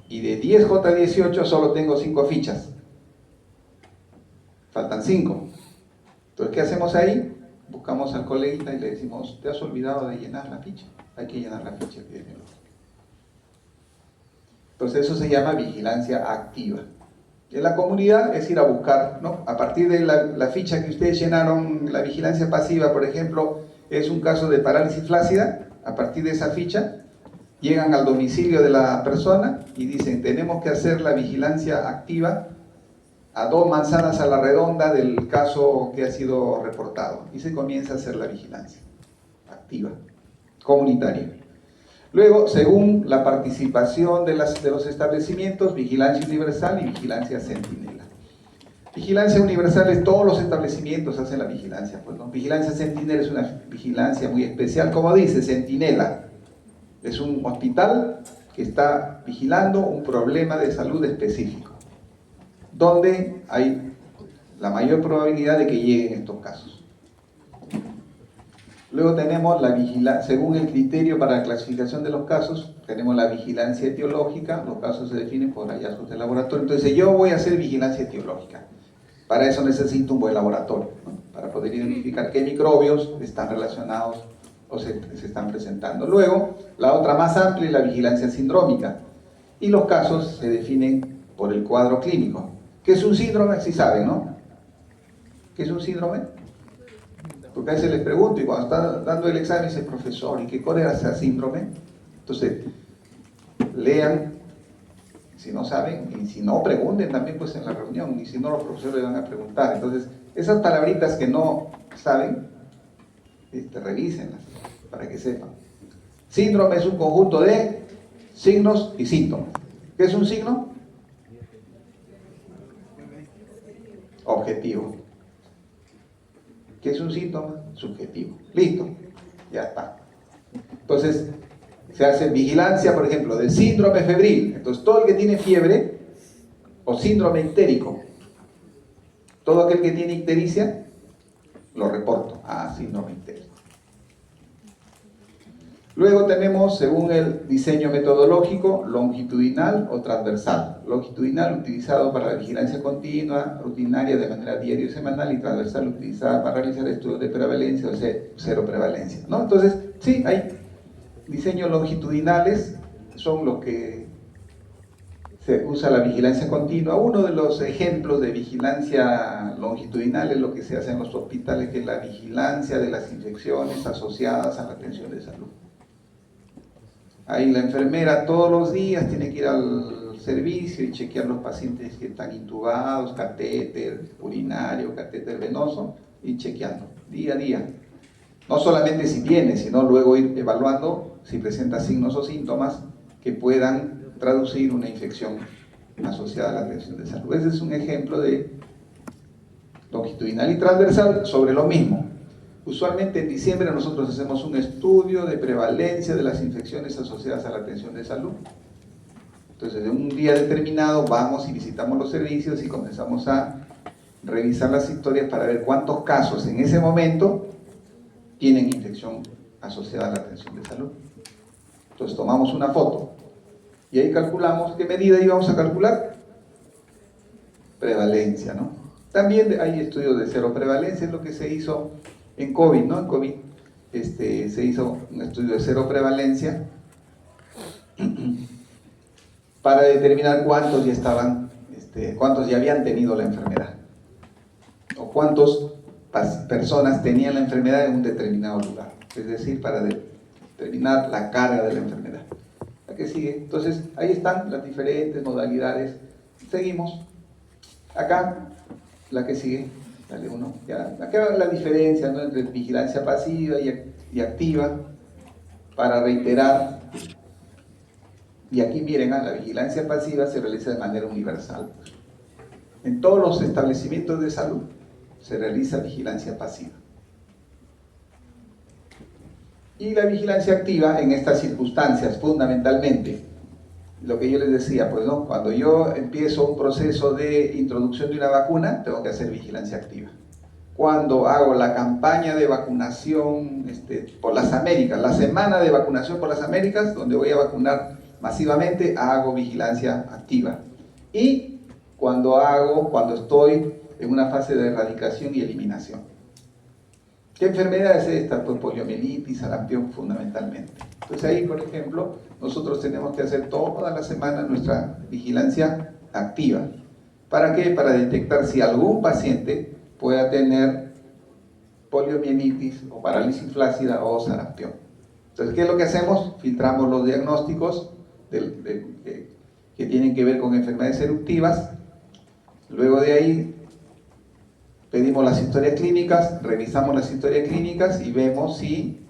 Y de 10 J18 solo tengo 5 fichas. Faltan 5. Entonces, ¿qué hacemos ahí? Buscamos al coleguita y le decimos, te has olvidado de llenar la ficha. Hay que llenar la ficha epidemiológica. Entonces, eso se llama vigilancia activa. En la comunidad es ir a buscar, ¿no? A partir de la ficha que ustedes llenaron, la vigilancia pasiva, por ejemplo, es un caso de parálisis flácida. A partir de esa ficha, llegan al domicilio de la persona y dicen, tenemos que hacer la vigilancia activa a 2 manzanas a la redonda del caso que ha sido reportado y se comienza a hacer la vigilancia activa, comunitaria. Luego, según la participación de los establecimientos, vigilancia universal y vigilancia centinela. Vigilancia universal es todos los establecimientos hacen la vigilancia, pues, ¿no? Vigilancia centinela es una vigilancia muy especial, como dice, centinela. Es un hospital que está vigilando un problema de salud específico, donde hay la mayor probabilidad de que lleguen estos casos. Luego tenemos la vigilancia, según el criterio para la clasificación de los casos, tenemos la vigilancia etiológica, los casos se definen por hallazgos de laboratorio. Entonces yo voy a hacer vigilancia etiológica. Para eso necesito un buen laboratorio, ¿no? Para poder identificar qué microbios están relacionados o se están presentando. Luego, la otra más amplia es la vigilancia sindrómica. Y los casos se definen por el cuadro clínico. ¿Qué es un síndrome? Sí saben, ¿no? ¿Qué es un síndrome? Porque a veces les pregunto, y cuando está dando el examen dice, profesor, ¿y qué era ese síndrome? Entonces, lean, si no saben, y si no, pregunten también pues en la reunión, y si no, los profesores le van a preguntar. Entonces, esas palabritas que no saben, revísenlas para que sepan. Síndrome es un conjunto de signos y síntomas. ¿Qué es un signo? Objetivo. ¿Qué es un síntoma? Subjetivo. Listo, ya está. Entonces, se hace vigilancia, por ejemplo, del síndrome febril. Entonces, todo el que tiene fiebre o síndrome ictérico, todo aquel que tiene ictericia, lo reporto. Síndrome ictérico. Luego tenemos, según el diseño metodológico, longitudinal o transversal. Longitudinal utilizado para la vigilancia continua, rutinaria de manera diaria y semanal, y transversal utilizada para realizar estudios de prevalencia o cero prevalencia, ¿no? Entonces, sí, hay diseños longitudinales, son los que se usa la vigilancia continua. Uno de los ejemplos de vigilancia longitudinal es lo que se hace en los hospitales, que es la vigilancia de las infecciones asociadas a la atención de salud. Ahí la enfermera todos los días tiene que ir al servicio y chequear los pacientes que están intubados, catéter urinario, catéter venoso, y chequeando día a día. No solamente si viene, sino luego ir evaluando si presenta signos o síntomas que puedan traducir una infección asociada a la atención de salud. Ese es un ejemplo de longitudinal y transversal sobre lo mismo. Usualmente en diciembre nosotros hacemos un estudio de prevalencia de las infecciones asociadas a la atención de salud. Entonces, en un día determinado vamos y visitamos los servicios y comenzamos a revisar las historias para ver cuántos casos en ese momento tienen infección asociada a la atención de salud. Entonces tomamos una foto y ahí calculamos qué medida íbamos a calcular. Prevalencia, ¿no? También hay estudios de cero prevalencia, es lo que se hizo en COVID, ¿no? En COVID se hizo un estudio de cero prevalencia para determinar cuántos ya estaban, cuántos ya habían tenido la enfermedad o cuántas personas tenían la enfermedad en un determinado lugar, es decir, para determinar la carga de la enfermedad. ¿La que sigue? Entonces, ahí están las diferentes modalidades. Seguimos. Acá, la que sigue. Dale uno. Ya. Acá la diferencia, ¿no?, entre vigilancia pasiva y activa, para reiterar. Y aquí miren, la vigilancia pasiva se realiza de manera universal. En todos los establecimientos de salud se realiza vigilancia pasiva. Y la vigilancia activa en estas circunstancias, fundamentalmente, lo que yo les decía, pues, ¿no?, cuando yo empiezo un proceso de introducción de una vacuna, tengo que hacer vigilancia activa. Cuando hago la campaña de vacunación por las Américas, la semana de vacunación por las Américas, donde voy a vacunar masivamente, hago vigilancia activa. Y cuando estoy en una fase de erradicación y eliminación. ¿Qué enfermedad es esta? Pues poliomielitis, sarampión fundamentalmente. Entonces ahí, por ejemplo, nosotros tenemos que hacer toda la semana nuestra vigilancia activa. ¿Para qué? Para detectar si algún paciente pueda tener poliomielitis o parálisis flácida o sarampión. Entonces, ¿qué es lo que hacemos? Filtramos los diagnósticos que tienen que ver con enfermedades eruptivas Luego de ahí pedimos las historias clínicas, revisamos las historias clínicas y vemos si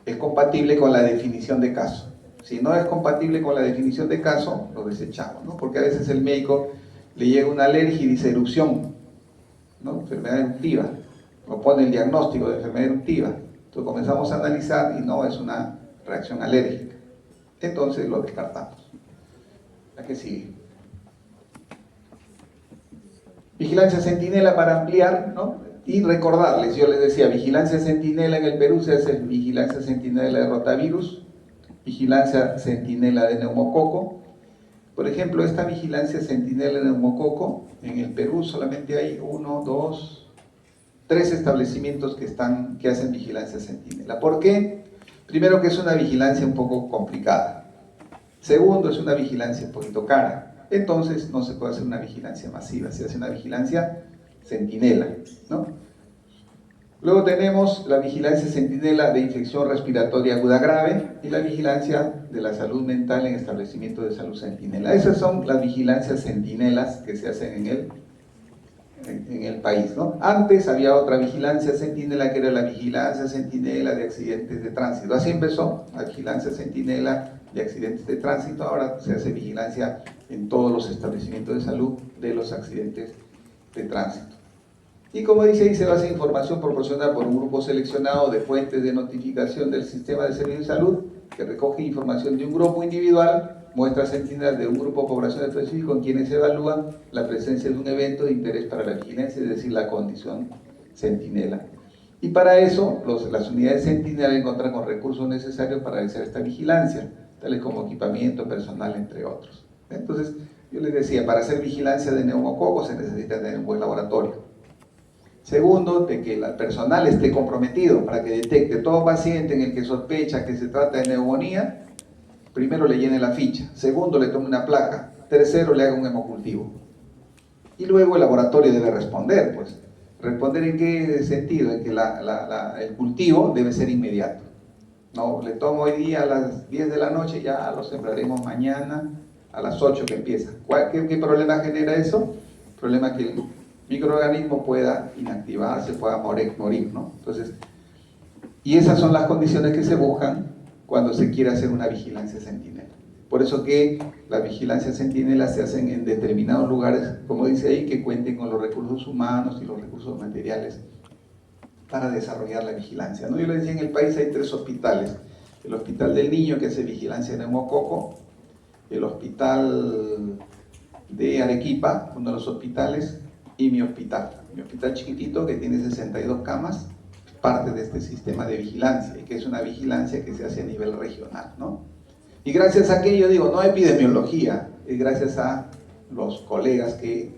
es compatible con la definición de caso. Si no es compatible con la definición de caso, lo desechamos, ¿no? Porque a veces el médico le llega una alergia y dice erupción, ¿no? Enfermedad eruptiva, o pone el diagnóstico de enfermedad eruptiva. Entonces comenzamos a analizar y no es una reacción alérgica. Entonces lo descartamos. ¿La que sigue? Vigilancia centinela para ampliar, ¿no? Y recordarles, yo les decía, vigilancia centinela en el Perú se hace vigilancia centinela de rotavirus, vigilancia centinela de neumococo. Por ejemplo, esta vigilancia centinela de neumococo, en el Perú solamente hay 1, 2, 3 establecimientos que hacen vigilancia centinela. ¿Por qué? Primero, que es una vigilancia un poco complicada. Segundo, es una vigilancia un poquito cara. Entonces no se puede hacer una vigilancia masiva, se hace una vigilancia centinela, ¿no? Luego tenemos la vigilancia centinela de infección respiratoria aguda grave y la vigilancia de la salud mental en establecimientos de salud centinela. Esas son las vigilancias centinelas que se hacen en el país, ¿no? Antes había otra vigilancia centinela que era la vigilancia centinela de accidentes de tránsito. Así empezó la vigilancia centinela de accidentes de tránsito. Ahora se hace vigilancia en todos los establecimientos de salud de los accidentes de tránsito. Y como dice ahí, se basa en información proporcionada por un grupo seleccionado de fuentes de notificación del sistema de servicios de salud que recoge información de un grupo individual, muestras centinelas de un grupo de población específico en quienes se evalúa la presencia de un evento de interés para la vigilancia, es decir, la condición centinela. Y para eso, las unidades centinela encuentran con recursos necesarios para realizar esta vigilancia, tales como equipamiento personal, entre otros. Entonces, yo les decía, para hacer vigilancia de neumococo se necesita tener un buen laboratorio. Segundo, de que el personal esté comprometido para que detecte todo paciente en el que sospecha que se trata de neumonía. Primero le llene la ficha, segundo le tome una placa, tercero le haga un hemocultivo. Y luego el laboratorio debe responder, pues. ¿Responder en qué sentido? En que el cultivo debe ser inmediato. No, le tomo hoy día a las 10 de la noche, ya lo sembraremos mañana a las 8 que empieza. ¿Qué problema genera eso? El problema que el microorganismo pueda inactivarse, pueda morir, ¿no? Entonces, y esas son las condiciones que se buscan cuando se quiere hacer una vigilancia centinela. Por eso que las vigilancias centinelas se hacen en determinados lugares, como dice ahí, que cuenten con los recursos humanos y los recursos materiales para desarrollar la vigilancia, ¿no? Yo les decía, en el país hay 3 hospitales. El Hospital del Niño, que hace vigilancia de neumococo, el Hospital de Arequipa, uno de los hospitales, y mi hospital chiquitito que tiene 62 camas, parte de este sistema de vigilancia, y que es una vigilancia que se hace a nivel regional, ¿no? Y gracias a que yo digo, no epidemiología, es gracias a los colegas que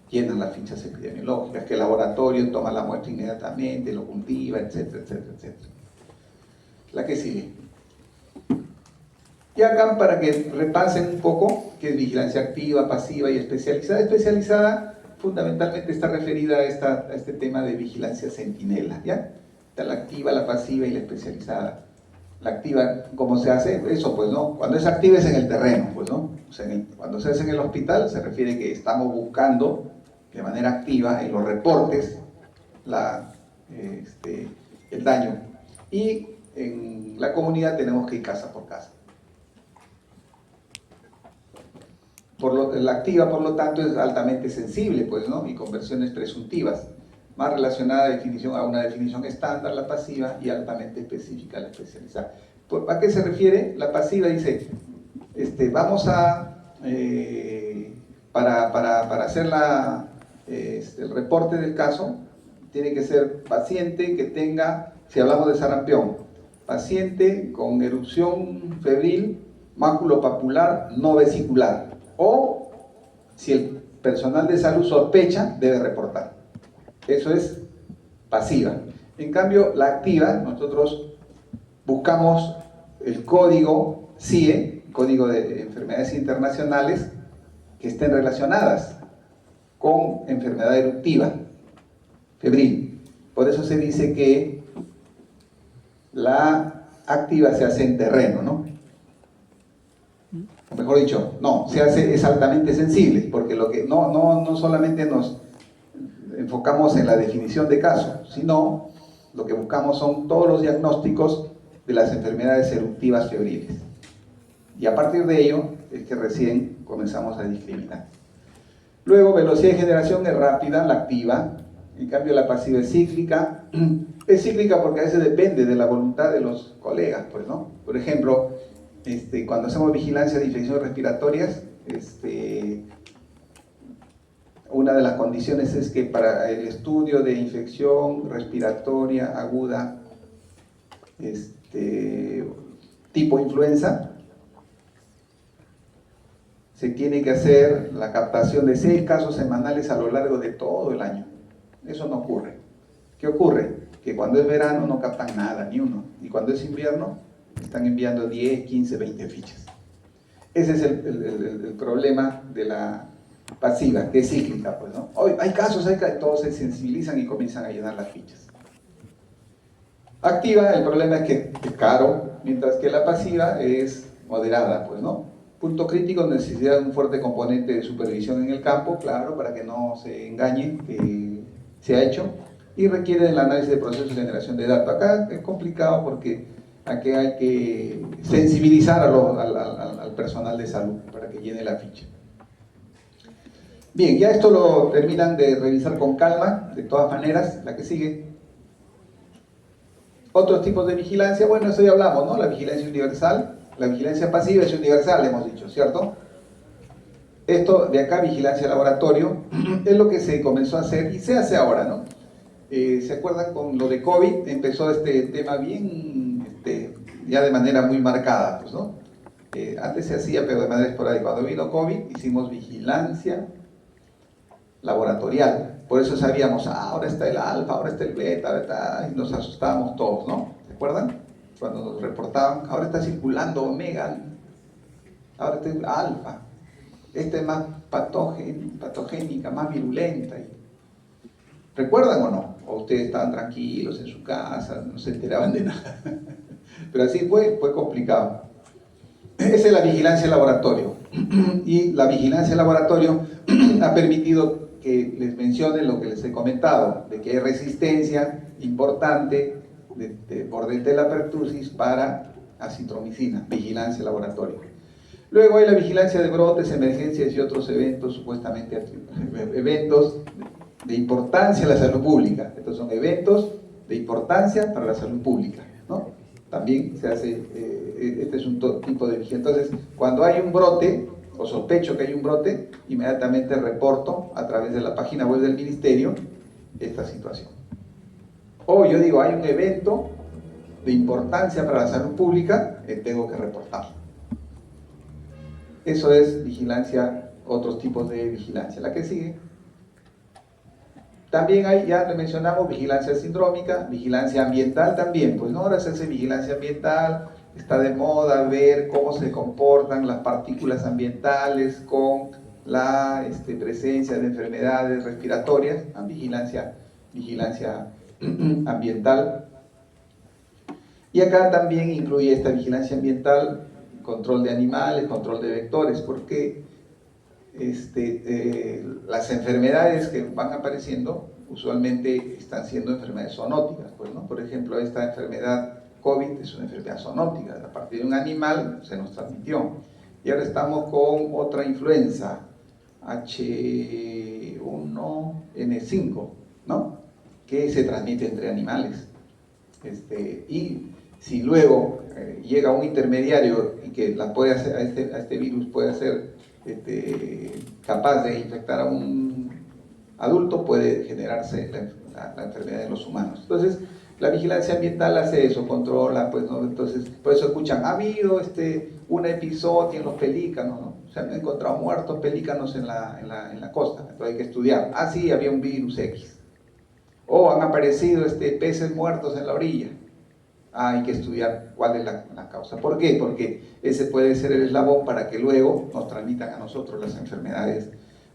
llenan las fichas epidemiológicas, que el laboratorio toma la muestra inmediatamente, lo cultiva, etcétera, etcétera, etcétera. La que sigue. Y acá, para que repasen un poco, qué es vigilancia activa, pasiva y especializada. Especializada fundamentalmente está referida a este tema de vigilancia centinela, ¿ya? Está la activa, la pasiva y la especializada. La activa, ¿cómo se hace? Eso, pues, ¿no? Cuando es activa es en el terreno, pues, ¿no? O sea, cuando se hace en el hospital se refiere que estamos buscando de manera activa en los reportes el daño. Y en la comunidad tenemos que ir casa por casa. La activa, por lo tanto, es altamente sensible, pues, ¿no? Y conversiones presuntivas, más relacionada a una definición estándar, la pasiva, y altamente específica, la especializada. ¿A qué se refiere? La pasiva dice, vamos a, para hacer el reporte del caso, tiene que ser paciente que tenga, si hablamos de sarampión, paciente con erupción febril, máculo-papular no vesicular, o si el personal de salud sospecha, debe reportar. Eso es pasiva. En cambio, la activa, nosotros buscamos el código CIE, Código de Enfermedades Internacionales, que estén relacionadas con enfermedad eruptiva, febril. Por eso se dice que la activa se hace en terreno, ¿no? o mejor dicho, no, es altamente sensible, porque lo que no solamente nos enfocamos en la definición de caso, sino lo que buscamos son todos los diagnósticos de las enfermedades eruptivas febriles. Y a partir de ello es que recién comenzamos a discriminar. Luego, velocidad de generación es rápida, la activa. En cambio, la pasiva es cíclica. Es cíclica porque a veces depende de la voluntad de los colegas, pues, ¿no? Por ejemplo, cuando hacemos vigilancia de infecciones respiratorias, una de las condiciones es que para el estudio de infección respiratoria aguda tipo influenza, se tiene que hacer la captación de 6 casos semanales a lo largo de todo el año. Eso no ocurre. ¿Qué ocurre? Que cuando es verano no captan nada, ni uno. Y cuando es invierno, están enviando 10, 15, 20 fichas. Ese es el problema de la pasiva, que es cíclica, pues, ¿no? Hoy hay casos, todos se sensibilizan y comienzan a llenar las fichas. Activa, el problema es que es caro, mientras que la pasiva es moderada, pues, ¿no? Punto crítico, necesidad de un fuerte componente de supervisión en el campo, claro, para que no se engañe que se ha hecho, y requiere del análisis de procesos de generación de datos. Acá es complicado porque aquí hay que sensibilizar al personal de salud para que llene la ficha. Bien, ya esto lo terminan de revisar con calma, de todas maneras, la que sigue. Otros tipos de vigilancia, bueno, eso ya hablamos, ¿no? La vigilancia universal, la vigilancia pasiva es universal, hemos dicho, ¿cierto? Esto de acá, vigilancia laboratorio, es lo que se comenzó a hacer y se hace ahora, ¿no? ¿Se acuerdan con lo de COVID? Empezó este tema bien, ya de manera muy marcada, pues, ¿no? Antes se hacía, pero de manera esporádica. Cuando vino COVID, hicimos vigilancia laboratorial. Por eso sabíamos, ahora está el alfa, ahora está el beta, ahora está, y nos asustábamos todos, ¿no? ¿Se acuerdan? Cuando nos reportaban, ahora está circulando omega, ahora está el alfa, esta es más patogénica, más virulenta. ¿Recuerdan o no? O ustedes estaban tranquilos en su casa, no se enteraban de nada. Pero así fue complicado. Esa es la vigilancia laboratorio. Y la vigilancia laboratorio ha permitido que les mencione lo que les he comentado, de que hay resistencia importante por la pertussis para acitromicina, vigilancia laboratorio. Luego hay la vigilancia de brotes, emergencias y otros eventos, supuestamente eventos de importancia a la salud pública. Estos son eventos de importancia para la salud pública, ¿no? También se hace, este es un tipo de vigilancia. Entonces, cuando hay un brote, o sospecho que hay un brote, inmediatamente reporto a través de la página web del ministerio esta situación. O yo digo, hay un evento de importancia para la salud pública, tengo que reportarlo. Eso es vigilancia, otros tipos de vigilancia. La que sigue. También hay, ya le mencionamos, vigilancia sindrómica, vigilancia ambiental también. Pues no, ahora se hace vigilancia ambiental, está de moda ver cómo se comportan las partículas ambientales con la presencia de enfermedades respiratorias, vigilancia ambiental. Y acá también incluye esta vigilancia ambiental, control de animales, control de vectores, porque las enfermedades que van apareciendo usualmente están siendo enfermedades zoonóticas, pues, ¿no? Por ejemplo, esta enfermedad COVID es una enfermedad zoonótica, a partir de un animal se nos transmitió. Y ahora estamos con otra influenza, H1N5, ¿no? Que se transmite entre animales. Y si luego llega un intermediario y que la puede hacer, a este virus puede ser capaz de infectar a un adulto, puede generarse la enfermedad en los humanos. Entonces, la vigilancia ambiental hace eso, controla, pues, ¿no? Entonces, por eso escuchan, ha habido un episodio en los pelícanos, ¿no? Se han encontrado muertos pelícanos en la costa, entonces hay que estudiar. Ah, sí, había un virus X. O han aparecido peces muertos en la orilla. Hay que estudiar cuál es la causa. ¿Por qué? Porque ese puede ser el eslabón para que luego nos transmitan a nosotros las enfermedades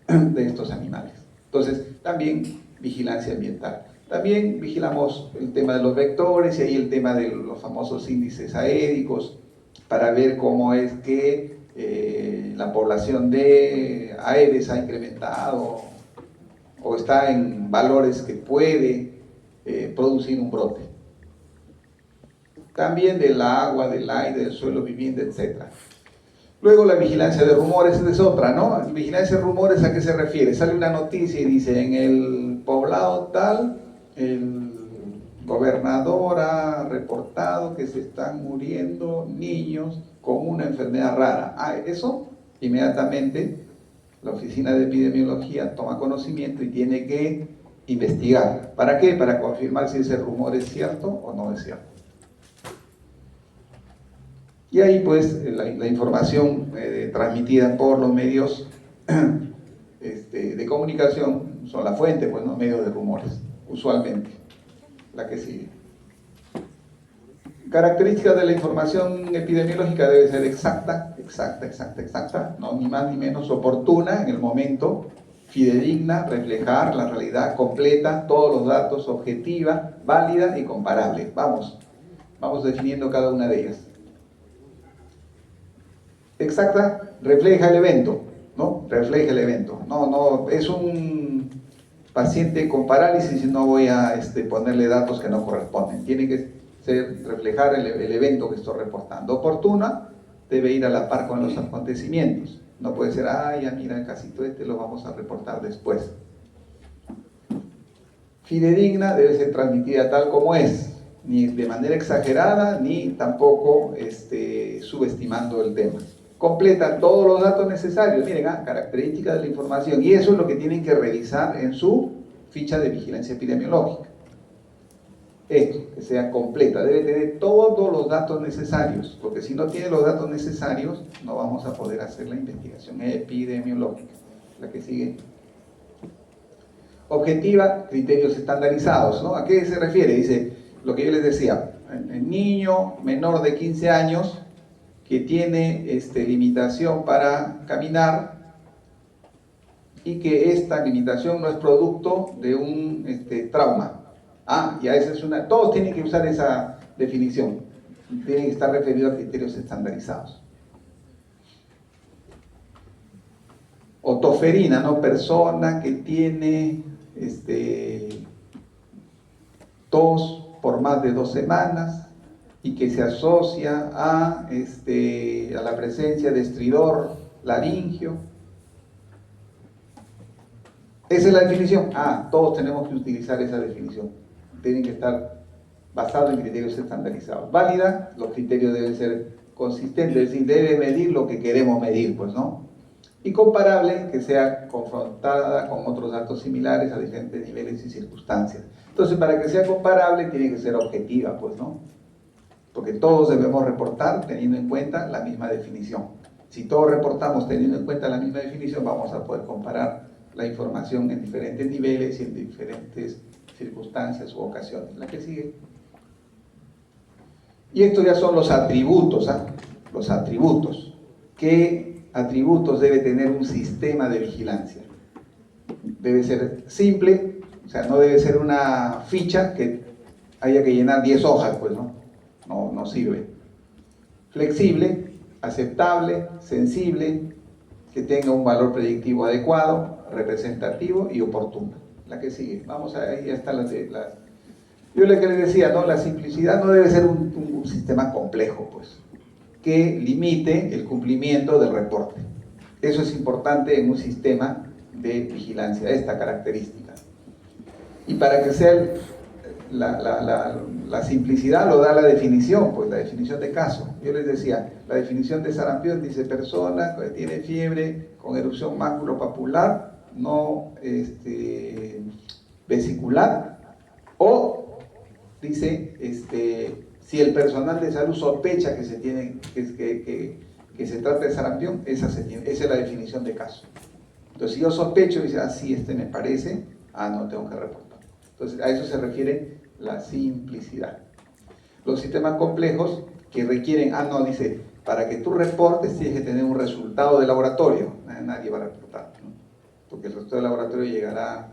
de estos animales. Entonces, también vigilancia ambiental. También vigilamos el tema de los vectores y ahí el tema de los famosos índices aédicos para ver cómo es que la población de Aedes ha incrementado o está en valores que puede producir un brote. También del agua, del aire, del suelo viviente, etc. Luego la vigilancia de rumores, esa es otra, ¿no? Vigilancia de rumores, ¿a qué se refiere? Sale una noticia y dice, en el poblado tal, el gobernador ha reportado que se están muriendo niños con una enfermedad rara. Eso inmediatamente la Oficina de Epidemiología toma conocimiento y tiene que investigar. ¿Para qué? Para confirmar si ese rumor es cierto o no es cierto. Y ahí pues la información transmitida por los medios de comunicación son la fuente, pues no medios de rumores, usualmente. La que sigue. Características de la información epidemiológica: debe ser exacta, no ni más ni menos, oportuna en el momento, fidedigna, reflejar la realidad completa, todos los datos, objetiva, válida y comparable. Vamos definiendo cada una de ellas. Exacta, refleja el evento, ¿no? Refleja el evento. No, es un paciente con parálisis y no voy a ponerle datos que no corresponden. Tiene que reflejar el evento que estoy reportando. Oportuna, debe ir a la par con los acontecimientos. No puede ser, ya mira, casi todo lo vamos a reportar después. Fidedigna, debe ser transmitida tal como es, ni de manera exagerada, ni tampoco subestimando el tema. Completa todos los datos necesarios, miren, características de la información, y eso es lo que tienen que revisar en su ficha de vigilancia epidemiológica. Esto, que sea completa, debe tener todos los datos necesarios, porque si no tiene los datos necesarios, no vamos a poder hacer la investigación epidemiológica. La que sigue. Objetiva, criterios estandarizados, ¿no? ¿A qué se refiere? Dice, lo que yo les decía, el niño menor de 15 años que tiene limitación para caminar y que esta limitación no es producto de un trauma. Ya esa es una, todos tienen que usar esa definición, tienen que estar referidos a criterios estandarizados. Otoferina, ¿no? Persona que tiene tos por más de 2 semanas y que se asocia a la presencia de estridor laringio. Esa es la definición. Todos tenemos que utilizar esa definición. Tienen que estar basados en criterios estandarizados. Válida, los criterios deben ser consistentes, es decir, debe medir lo que queremos medir, pues, ¿no? Y comparable, que sea confrontada con otros datos similares a diferentes niveles y circunstancias. Entonces, para que sea comparable, tiene que ser objetiva, pues, ¿no? Porque todos debemos reportar teniendo en cuenta la misma definición. Si todos reportamos teniendo en cuenta la misma definición, vamos a poder comparar la información en diferentes niveles y en diferentes circunstancias u ocasiones. La que sigue. Y estos ya son los atributos, los atributos. ¿Qué atributos debe tener un sistema de vigilancia? Debe ser simple, o sea, no debe ser una ficha que haya que llenar 10 hojas, pues, ¿no? No sirve. Flexible, aceptable, sensible, que tenga un valor predictivo adecuado, representativo y oportuno. La que sigue. Vamos a ahí, ya están las. Yo le que les decía, ¿no? La simplicidad no debe ser un sistema complejo, pues, que limite el cumplimiento del reporte. Eso es importante en un sistema de vigilancia, esta característica. Y para que sea la simplicidad lo da la definición, pues la definición de caso. Yo les decía, la definición de sarampión dice persona que tiene fiebre con erupción maculopapular no vesicular, o dice si el personal de salud sospecha que se tiene que se trata de sarampión, esa es la definición de caso. Entonces, si yo sospecho, dice, sí, me parece, no tengo que reportar. Entonces, a eso se refiere la simplicidad. Los sistemas complejos que requieren, dice, para que tú reportes tienes que tener un resultado de laboratorio. Nadie va a reportar, ¿no? Porque el resultado de laboratorio llegará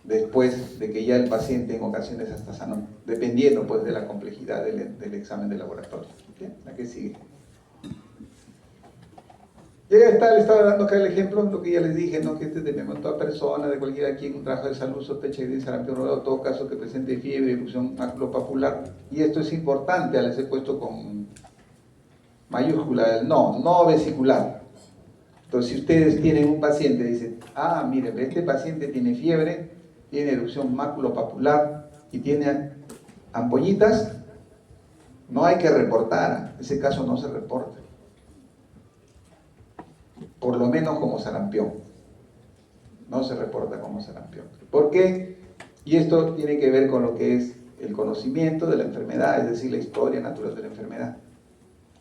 después de que ya el paciente en ocasiones hasta sanó, dependiendo pues de la complejidad del examen de laboratorio. ¿Okay? La que sigue. Ya está, le estaba dando acá el ejemplo, lo que ya les dije, ¿no? Que este es de toda persona, de cualquiera quien un trabajo de salud sospecha de sarampión rodado, todo caso que presente fiebre, erupción maculopapular. Y esto es importante, les he puesto con mayúscula el no vesicular. Entonces, si ustedes tienen un paciente y dicen, ah, miren, este paciente tiene fiebre, tiene erupción maculopapular y tiene ampollitas, no hay que reportar, ese caso no se reporta. Por lo menos como sarampión. No se reporta como sarampión. ¿Por qué? Y esto tiene que ver con lo que es el conocimiento de la enfermedad, es decir, la historia natural de la enfermedad.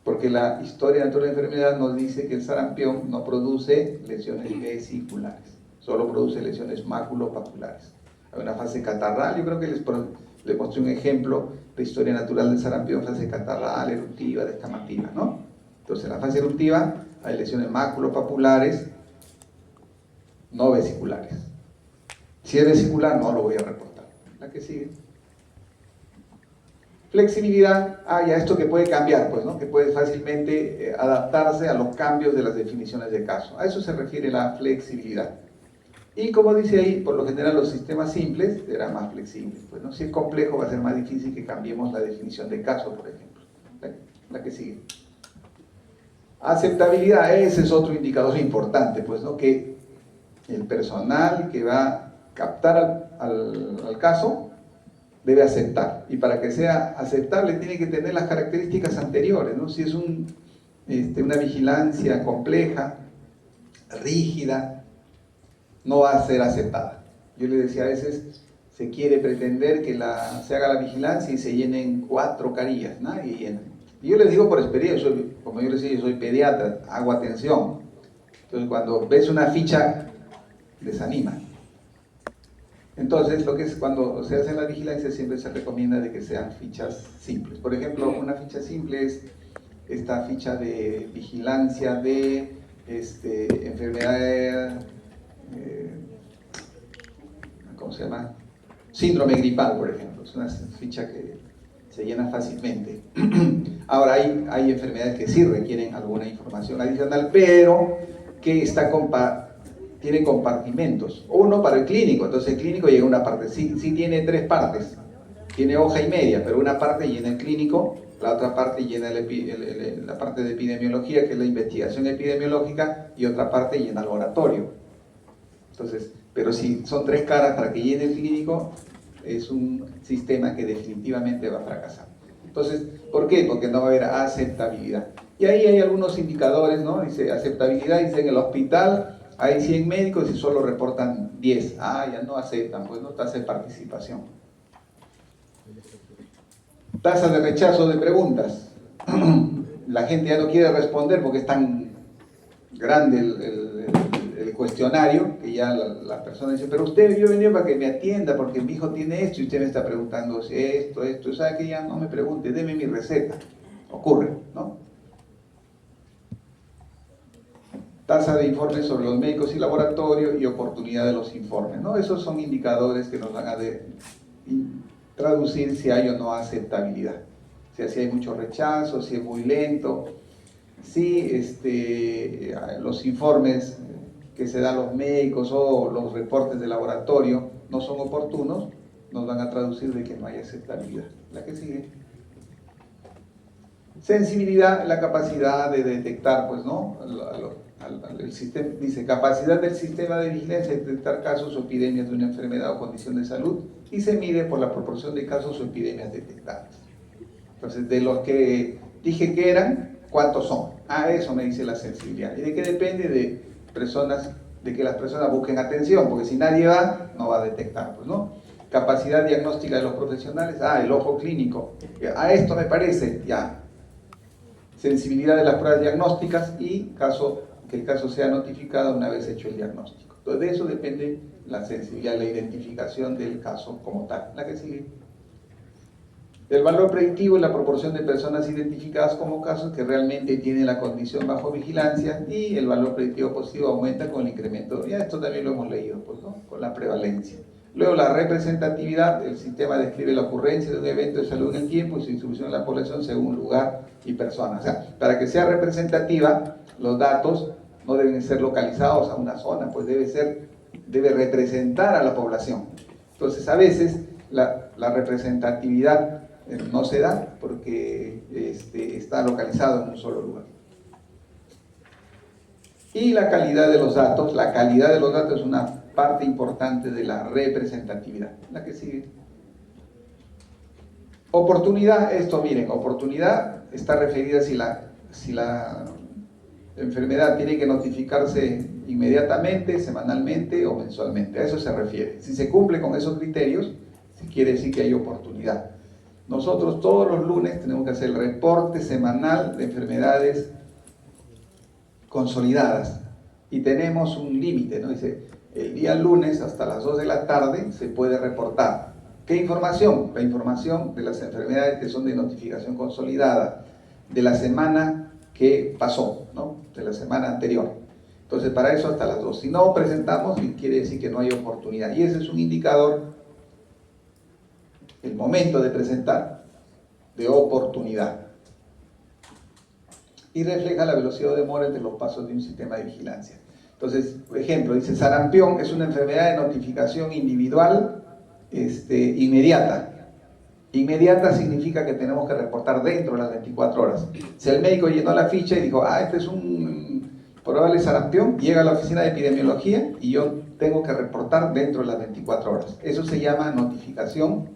Porque la historia natural de la enfermedad nos dice que el sarampión no produce lesiones vesiculares, solo produce lesiones maculopapulares. Hay una fase catarral, yo creo que les mostré un ejemplo de historia natural del sarampión, fase catarral, eruptiva, descamativa, ¿no? Entonces, en la fase eruptiva hay lesiones maculopapulares, no vesiculares. Si es vesicular, no lo voy a reportar. La que sigue. Flexibilidad, ya esto que puede cambiar, pues, ¿no? Que puede fácilmente adaptarse a los cambios de las definiciones de caso. A eso se refiere la flexibilidad. Y como dice ahí, por lo general los sistemas simples serán más flexibles. Pues, ¿no? Si es complejo va a ser más difícil que cambiemos la definición de caso, por ejemplo. La que sigue. Aceptabilidad, ese es otro indicador importante, pues, ¿no? Que el personal que va a captar al caso debe aceptar, y para que sea aceptable tiene que tener las características anteriores, ¿no? Si es una vigilancia compleja, rígida, no va a ser aceptada. Yo le decía, a veces se quiere pretender que se haga la vigilancia y se llenen 4 carillas, nadie llena. Y yo les digo por experiencia, como yo les decía, yo soy pediatra, hago atención. Entonces cuando ves una ficha, desanima. Entonces, lo que es cuando se hace la vigilancia siempre se recomienda de que sean fichas simples. Por ejemplo, una ficha simple es esta ficha de vigilancia de enfermedad, ¿cómo se llama? Síndrome gripal, por ejemplo. Es una ficha que se llena fácilmente. Ahora, hay enfermedades que sí requieren alguna información adicional, pero que tiene compartimentos. Uno para el clínico, entonces el clínico llega a una parte, sí tiene 3 partes, tiene hoja y media, pero una parte llena el clínico, la otra parte llena la parte de epidemiología, que es la investigación epidemiológica, y otra parte llena el laboratorio. Entonces, pero si son 3 caras para que llene el clínico, es un sistema que definitivamente va a fracasar. Entonces, ¿por qué? Porque no va a haber aceptabilidad. Y ahí hay algunos indicadores, ¿no? Dice aceptabilidad, dice en el hospital hay 100 médicos y solo reportan 10. Ya no aceptan, pues no tasa de participación. Tasa de rechazo de preguntas. La gente ya no quiere responder porque es tan grande el cuestionario que ya la persona dice, pero yo he venido para que me atienda porque mi hijo tiene esto y usted me está preguntando si esto, sabe que ya no me pregunte, deme mi receta. Ocurre, ¿no? Tasa de informes sobre los médicos y laboratorio y oportunidad de los informes, ¿no? Esos son indicadores que nos van a traducir si hay o no aceptabilidad. O sea, si hay mucho rechazo, si es muy lento, si los informes que se dan los médicos o los reportes de laboratorio no son oportunos, nos van a traducir de que no hay aceptabilidad. La que sigue. Sensibilidad, la capacidad de detectar, pues, ¿no? El sistema, dice, capacidad del sistema de vigilancia de detectar casos o epidemias de una enfermedad o condición de salud, y se mide por la proporción de casos o epidemias detectadas. Entonces, de los que dije que eran, ¿cuántos son? Eso me dice la sensibilidad. ¿Y de qué depende? De que las personas busquen atención, porque si nadie va, no va a detectar, pues, ¿no? Capacidad diagnóstica de los profesionales, el ojo clínico, esto me parece, ya. Sensibilidad de las pruebas diagnósticas y que el caso sea notificado una vez hecho el diagnóstico. Entonces, de eso depende la sensibilidad, la identificación del caso como tal. La que sigue. El valor predictivo es la proporción de personas identificadas como casos que realmente tienen la condición bajo vigilancia, y el valor predictivo positivo aumenta con el incremento, ya esto también lo hemos leído, pues, ¿no? Con la prevalencia. Luego, la representatividad, el sistema describe la ocurrencia de un evento de salud en el tiempo y su distribución en la población según lugar y persona. O sea, para que sea representativa, los datos no deben ser localizados a una zona, pues debe representar a la población. Entonces, a veces la representatividad no se da porque está localizado en un solo lugar. Y la calidad de los datos es una parte importante de la representatividad. La que sigue. Oportunidad, miren, oportunidad está referida si la enfermedad tiene que notificarse inmediatamente, semanalmente o mensualmente. A eso se refiere. Si se cumple con esos criterios, quiere decir que hay oportunidad. Nosotros todos los lunes tenemos que hacer el reporte semanal de enfermedades consolidadas y tenemos un límite, ¿no? Dice, el día lunes hasta las 2 de la tarde se puede reportar. ¿Qué información? La información de las enfermedades que son de notificación consolidada de la semana que pasó, ¿no? De la semana anterior. Entonces, para eso hasta las 2. Si no presentamos, quiere decir que no hay oportunidad. Y ese es un indicador, el momento de presentar, de oportunidad. Y refleja la velocidad de demora entre los pasos de un sistema de vigilancia. Entonces, por ejemplo, dice sarampión es una enfermedad de notificación individual inmediata. Inmediata significa que tenemos que reportar dentro de las 24 horas. Si el médico llenó la ficha y dijo, este es un probable sarampión, llega a la oficina de epidemiología y yo tengo que reportar dentro de las 24 horas. Eso se llama notificación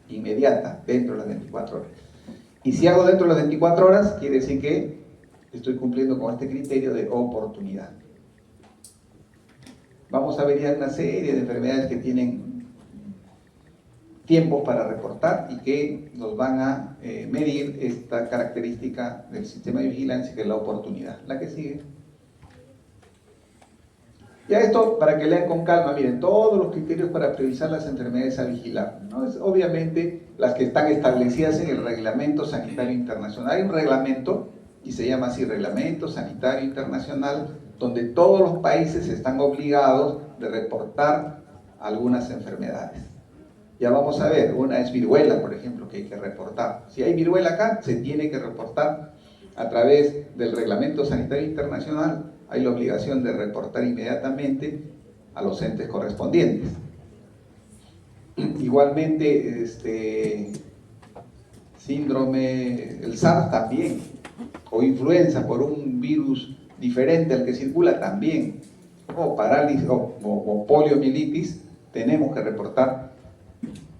inmediata, dentro de las 24 horas. Y si hago dentro de las 24 horas, quiere decir que estoy cumpliendo con este criterio de oportunidad. Vamos a ver ya una serie de enfermedades que tienen tiempos para reportar y que nos van a medir esta característica del sistema de vigilancia, que es la oportunidad. La que sigue. Ya esto, para que lean con calma, miren, todos los criterios para priorizar las enfermedades a vigilar, ¿no? Es obviamente las que están establecidas en el Reglamento Sanitario Internacional. Hay un reglamento, y se llama así, Reglamento Sanitario Internacional, donde todos los países están obligados de reportar algunas enfermedades. Ya vamos a ver, una es viruela, por ejemplo, que hay que reportar. Si hay viruela acá, se tiene que reportar a través del Reglamento Sanitario Internacional. Hay la obligación de reportar inmediatamente a los entes correspondientes. Igualmente, síndrome, el SARS también, o influenza por un virus diferente al que circula también, o parálisis o poliomielitis, tenemos que reportar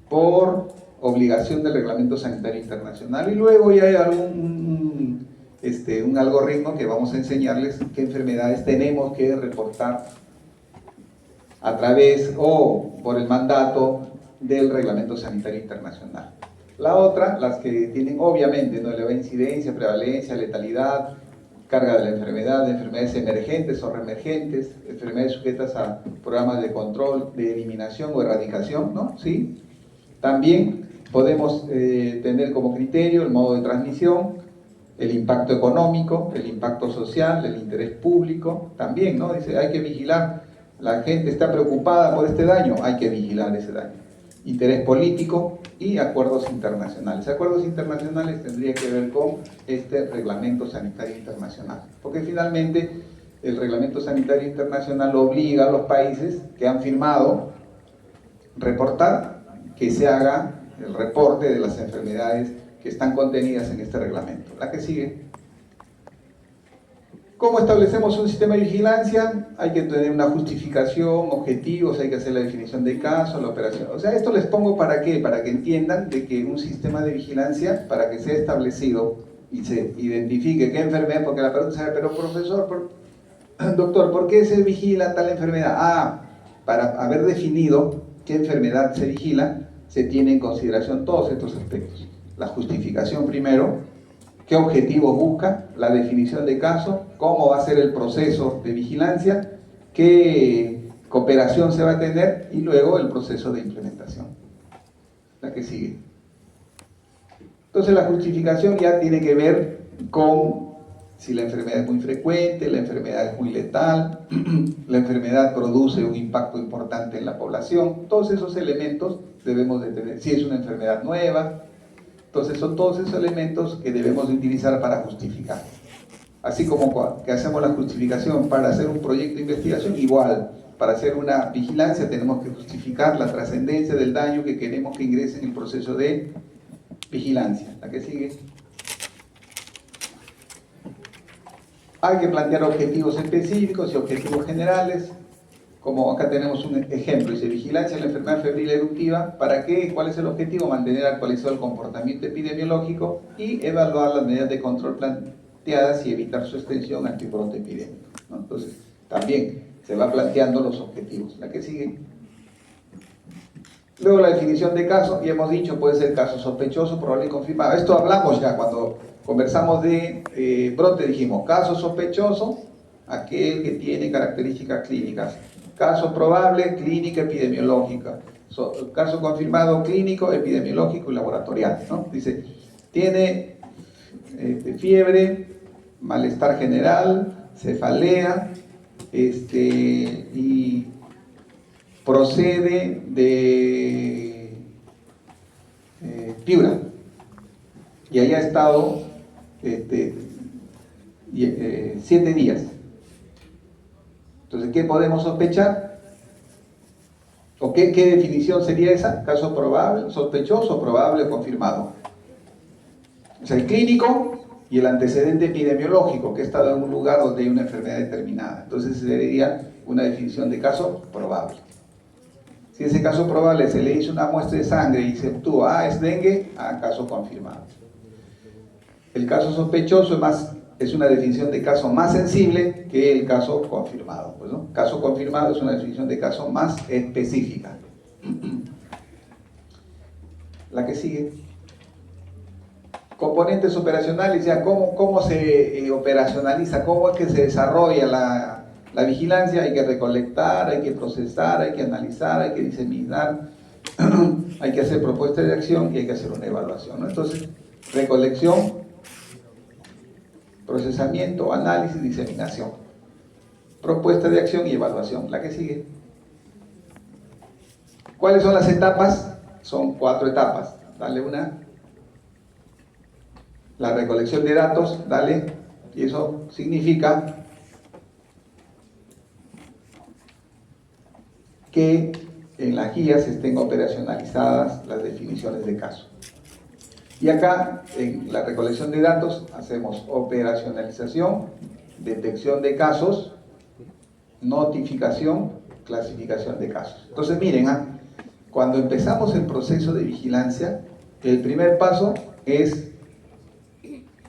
por obligación del Reglamento Sanitario Internacional. Y luego ya hay un algoritmo que vamos a enseñarles qué enfermedades tenemos que reportar a través o por el mandato del Reglamento Sanitario Internacional. La otra, las que tienen obviamente, ¿no?, elevada incidencia, prevalencia, letalidad, carga de la enfermedad, de enfermedades emergentes o reemergentes, enfermedades sujetas a programas de control, de eliminación o erradicación, ¿no? ¿Sí? También podemos tener como criterio el modo de transmisión, el impacto económico, el impacto social, el interés público, también, ¿no? Dice, hay que vigilar, la gente está preocupada por este daño, hay que vigilar ese daño. Interés político y acuerdos internacionales. Acuerdos internacionales tendría que ver con este Reglamento Sanitario Internacional, porque finalmente el Reglamento Sanitario Internacional obliga a los países que han firmado reportar, que se haga el reporte de las enfermedades que están contenidas en este reglamento. La que sigue. ¿Cómo establecemos un sistema de vigilancia? Hay que tener una justificación, objetivos, hay que hacer la definición de caso, la operación. O sea, esto les pongo ¿para qué? Para que entiendan de que un sistema de vigilancia, para que sea establecido y se identifique qué enfermedad, porque la pregunta es, pero profesor, doctor, ¿por qué se vigila tal enfermedad? Para haber definido qué enfermedad se vigila, se tiene en consideración todos estos aspectos. La justificación primero, qué objetivo busca, la definición de caso, cómo va a ser el proceso de vigilancia, qué cooperación se va a tener y luego el proceso de implementación. La que sigue. Entonces la justificación ya tiene que ver con si la enfermedad es muy frecuente, la enfermedad es muy letal, la enfermedad produce un impacto importante en la población. Todos esos elementos debemos de tener. Si es una enfermedad nueva, entonces son todos esos elementos que debemos de utilizar para justificar. Así como que hacemos la justificación para hacer un proyecto de investigación, igual, para hacer una vigilancia tenemos que justificar la trascendencia del daño que queremos que ingrese en el proceso de vigilancia. ¿La que sigue? Hay que plantear objetivos específicos y objetivos generales, como acá tenemos un ejemplo, dice vigilancia de la enfermedad febril eruptiva. ¿Para qué? ¿Cuál es el objetivo? Mantener actualizado el comportamiento epidemiológico y evaluar las medidas de control planteadas y evitar su extensión ante un brote epidémico, ¿no? Entonces, también se va planteando los objetivos. ¿La que sigue? Luego la definición de caso, y hemos dicho, puede ser caso sospechoso, probable y confirmado. Esto hablamos ya cuando conversamos de brote, dijimos, caso sospechoso, aquel que tiene características clínicas. Caso probable, clínica epidemiológica. Caso confirmado, clínico, epidemiológico y laboratorial, ¿no? Dice, tiene fiebre, malestar general, cefalea, y procede de Piura y haya estado 7 días. Entonces, ¿qué podemos sospechar? ¿O qué definición sería esa? Caso probable, sospechoso, probable o confirmado. O sea, el clínico y el antecedente epidemiológico, que ha estado en un lugar donde hay una enfermedad determinada. Entonces, sería una definición de caso probable. Si ese caso probable se le hizo una muestra de sangre y se obtuvo, es dengue, caso confirmado. El caso sospechoso es una definición de caso más sensible que el caso confirmado, pues, ¿no? Caso confirmado es una definición de caso más específica. La que sigue. Componentes operacionales, ya cómo se operacionaliza, cómo es que se desarrolla la vigilancia. Hay que recolectar, hay que procesar, hay que analizar, hay que diseminar, hay que hacer propuestas de acción y hay que hacer una evaluación, ¿no? Entonces, recolección, procesamiento, análisis, diseminación, propuesta de acción y evaluación. La que sigue. ¿Cuáles son las etapas? Son 4 etapas. Dale una. La recolección de datos, dale, y eso significa que en las guías estén operacionalizadas las definiciones de caso. Y acá, en la recolección de datos, hacemos operacionalización, detección de casos, notificación, clasificación de casos. Entonces, miren, cuando empezamos el proceso de vigilancia, el primer paso es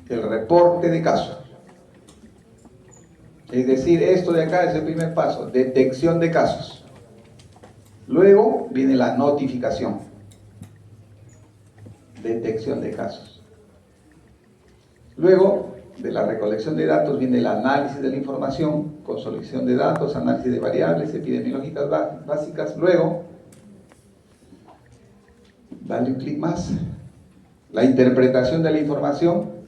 el reporte de casos. Es decir, esto de acá es el primer paso, detección de casos. Luego viene la notificación, detección de casos. Luego, de la recolección de datos viene el análisis de la información, consolidación de datos, análisis de variables epidemiológicas básicas. Luego, dale un clic más, la interpretación de la información,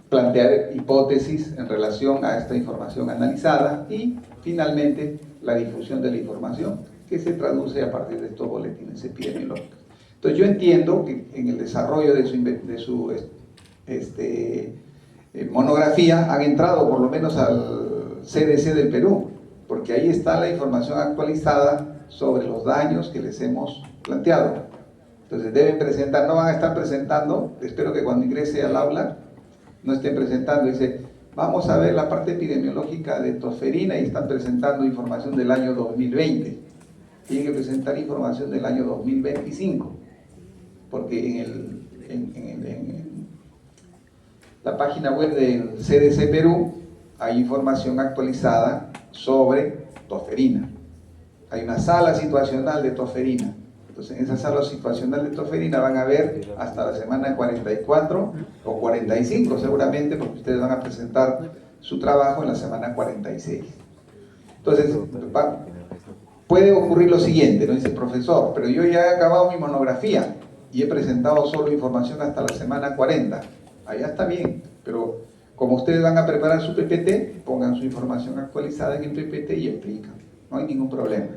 plantear hipótesis en relación a esta información analizada y, finalmente, la difusión de la información que se traduce a partir de estos boletines epidemiológicos. Entonces, yo entiendo que en el desarrollo de su monografía han entrado por lo menos al CDC del Perú, porque ahí está la información actualizada sobre los daños que les hemos planteado. Entonces, deben presentar, no van a estar presentando, espero que cuando ingrese al aula no estén presentando, dice, vamos a ver la parte epidemiológica de tosferina y están presentando información del año 2020. Tienen que presentar información del año 2025, porque en la página web del CDC Perú hay información actualizada sobre tosferina. Hay una sala situacional de tosferina. Entonces, en esa sala situacional de tosferina van a ver hasta la semana 44 o 45 seguramente, porque ustedes van a presentar su trabajo en la semana 46. Entonces, puede ocurrir lo siguiente, ¿no? Dice, profesor, pero yo ya he acabado mi monografía y he presentado solo información hasta la semana 40. Allá está bien, pero como ustedes van a preparar su PPT, pongan su información actualizada en el PPT y explican. No hay ningún problema.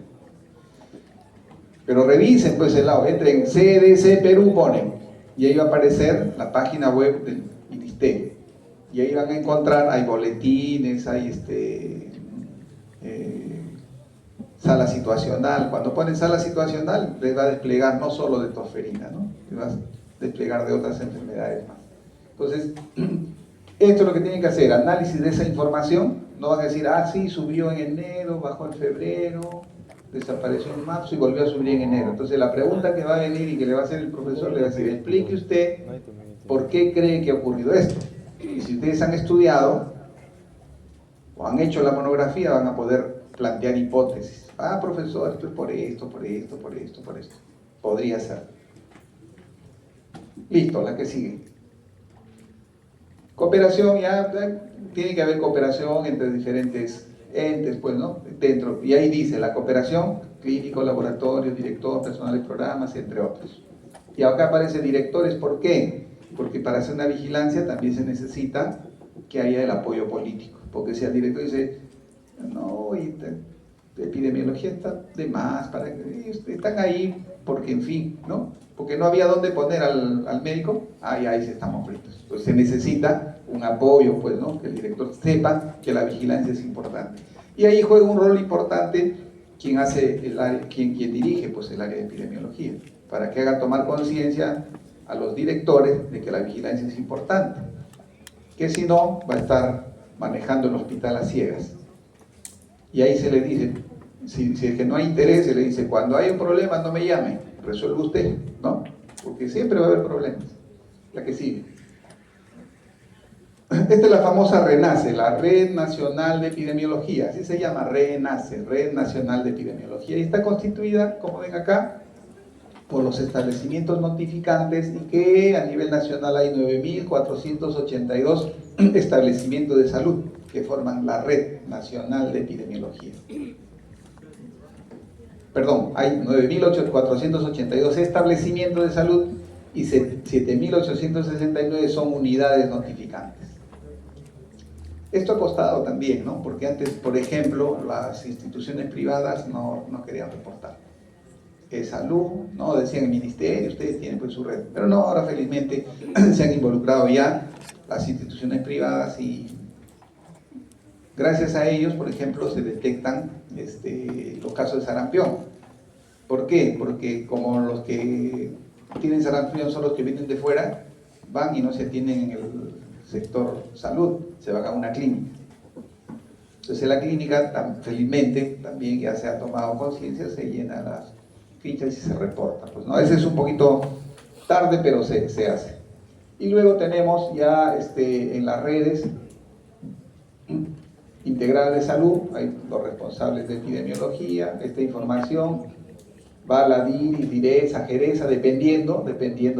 Pero revisen pues el lado, entren en CDC Perú, ponen, y ahí va a aparecer la página web del ministerio. Y ahí van a encontrar, hay boletines, hay sala situacional. Cuando ponen sala situacional, les va a desplegar no solo de tosferina, ¿no? Les va a desplegar de otras enfermedades más. Entonces, esto es lo que tienen que hacer, análisis de esa información. No van a decir, ah, sí, subió en enero, bajó en febrero, desapareció en marzo y volvió a subir en enero. Entonces, la pregunta que va a venir y que le va a hacer el profesor, le va a decir, explique usted por qué cree que ha ocurrido esto. Y si ustedes han estudiado o han hecho la monografía, van a poder plantear hipótesis. Ah, profesor, esto es por esto, por esto, por esto, por esto. Podría ser. Listo, la que sigue. Cooperación, ya tiene que haber cooperación entre diferentes entes, pues, ¿no? Dentro, y ahí dice, la cooperación, clínico, laboratorio, director, personal de programas, entre otros. Y acá aparece directores, ¿por qué? Porque para hacer una vigilancia también se necesita que haya el apoyo político, porque si el director dice, no, epidemiología está de más, están ahí porque, en fin, ¿no? Porque no había dónde poner al médico, ahí sí estamos fritos. Pues se necesita un apoyo, pues, ¿no? Que el director sepa que la vigilancia es importante. Y ahí juega un rol importante quien dirige, pues, el área de epidemiología, para que haga tomar conciencia a los directores de que la vigilancia es importante, que si no, va a estar manejando el hospital a ciegas. Y ahí se le dice, si es que no hay interés, se le dice, cuando hay un problema no me llame, resuelve usted, ¿no? Porque siempre va a haber problemas. La que sigue. Esta es la famosa RENACE, la Red Nacional de Epidemiología, así se llama, RENACE, Red Nacional de Epidemiología, y está constituida, como ven acá, por los establecimientos notificantes, y que a nivel nacional hay 9.482 establecimientos de salud que forman la Red Nacional de Epidemiología. Perdón, hay 9.482 establecimientos de salud y 7.869 son unidades notificantes. Esto ha costado también, ¿no? Porque antes, por ejemplo, las instituciones privadas no querían reportar. Salud, ¿no? Decían el ministerio, ustedes tienen pues su red. Pero no, ahora felizmente se han involucrado ya las instituciones privadas y gracias a ellos, por ejemplo, se detectan los casos de sarampión. ¿Por qué? Porque como los que tienen sarampión son los que vienen de fuera, van y no se atienden en el sector salud, se van a una clínica. Entonces en la clínica, felizmente, también ya se ha tomado conciencia, se llenan las fichas y se reporta. Pues, ¿no? A veces es un poquito tarde, pero se hace. Y luego tenemos ya en las redes integrales de salud, hay los responsables de epidemiología, esta información va a la DIRIS, DIRESA, JERESA, dependiendo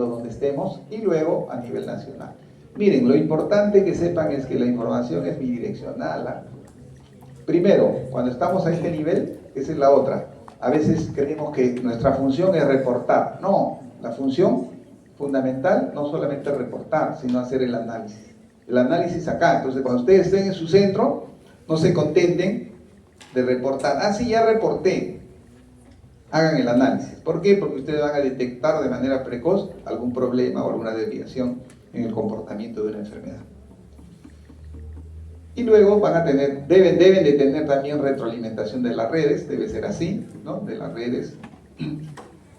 donde estemos, y luego a nivel nacional. Miren, lo importante que sepan es que la información es bidireccional, ¿eh? Primero, cuando estamos a este nivel, esa es la otra. A veces creemos que nuestra función es reportar. No, la función fundamental no solamente es reportar, sino hacer el análisis. El análisis acá. Entonces, cuando ustedes estén en su centro, no se contenten de reportar. Ah, sí, ya reporté. Hagan el análisis. ¿Por qué? Porque ustedes van a detectar de manera precoz algún problema o alguna desviación en el comportamiento de una enfermedad. Y luego van a tener, deben de tener también retroalimentación de las redes, debe ser así, ¿no? De las redes.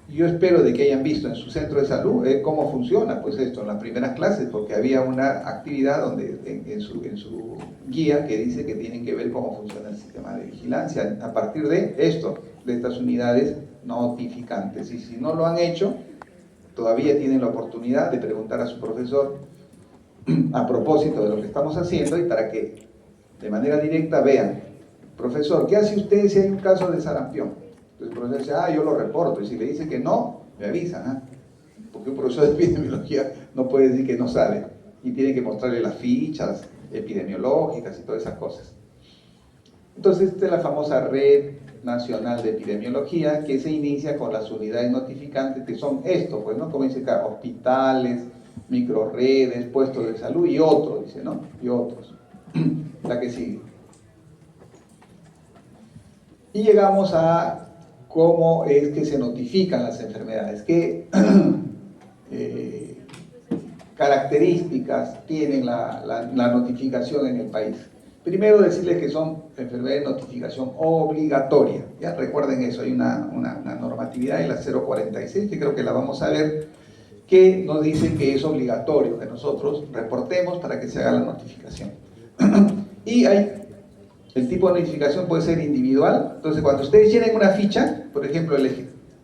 Yo espero de que hayan visto en su centro de salud cómo funciona pues esto en las primeras clases, porque había una actividad donde en su guía que dice que tienen que ver cómo funciona el sistema de vigilancia a partir de esto, de estas unidades notificantes. Y si no lo han hecho, todavía tienen la oportunidad de preguntar a su profesor a propósito de lo que estamos haciendo y para que de manera directa vean, profesor, ¿qué hace usted si hay un caso de sarampión? Entonces el profesor dice, yo lo reporto, y si le dice que no, me avisan, porque un profesor de epidemiología no puede decir que no sabe, y tiene que mostrarle las fichas epidemiológicas y todas esas cosas. Entonces esta es la famosa Red Nacional de Epidemiología, que se inicia con las unidades notificantes, que son esto, pues, ¿no? Como dice acá, hospitales, microredes, puestos de salud y otros, dice, ¿no? Y otros. La que sigue. Y llegamos a cómo es que se notifican las enfermedades, que características tienen la notificación en el país. Primero decirles que son enfermedades de notificación obligatoria. Ya recuerden eso, hay una normatividad en la 046, que creo que la vamos a ver, que nos dice que es obligatorio que nosotros reportemos para que se haga la notificación. Y el tipo de notificación puede ser individual. Entonces, cuando ustedes llenen una ficha, por ejemplo,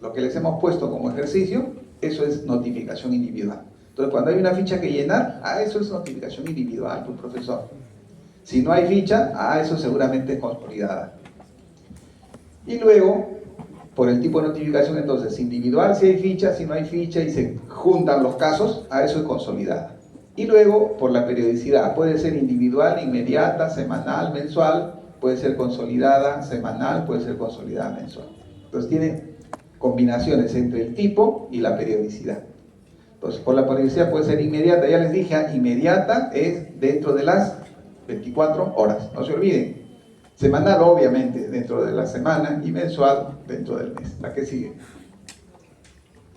lo que les hemos puesto como ejercicio, eso es notificación individual. Entonces, cuando hay una ficha que llenar, eso es notificación individual, tu profesor. Si no hay ficha, eso seguramente es consolidada. Y luego, por el tipo de notificación, entonces, individual si hay ficha, si no hay ficha y se juntan los casos, eso es consolidada. Y luego, por la periodicidad, puede ser individual, inmediata, semanal, mensual, puede ser consolidada semanal, puede ser consolidada mensual. Entonces tiene combinaciones entre el tipo y la periodicidad. Entonces, por la periodicidad puede ser inmediata, ya les dije, inmediata es dentro de las 24 horas, no se olviden. Semanal, obviamente, dentro de la semana, y mensual dentro del mes. La que sigue.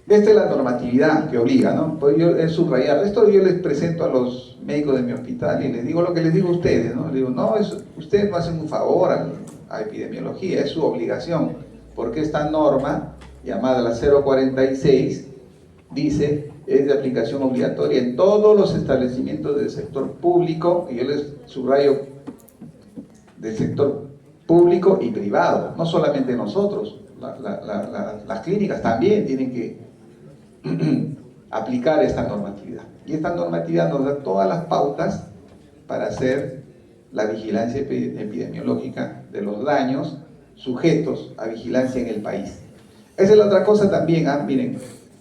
Esta es la normatividad que obliga, ¿no? Pues yo he subrayado. Esto yo les presento a los médicos de mi hospital y les digo lo que les digo a ustedes, ¿no? Les digo, no, ustedes no hacen un favor a epidemiología, es su obligación, porque esta norma, llamada la 046, dice, es de aplicación obligatoria en todos los establecimientos del sector público, y yo les subrayo del sector público y privado, no solamente nosotros, las clínicas también tienen que aplicar esta normatividad. Y esta normatividad nos da todas las pautas para hacer la vigilancia epidemiológica de los daños sujetos a vigilancia en el país. Esa es la otra cosa también, miren,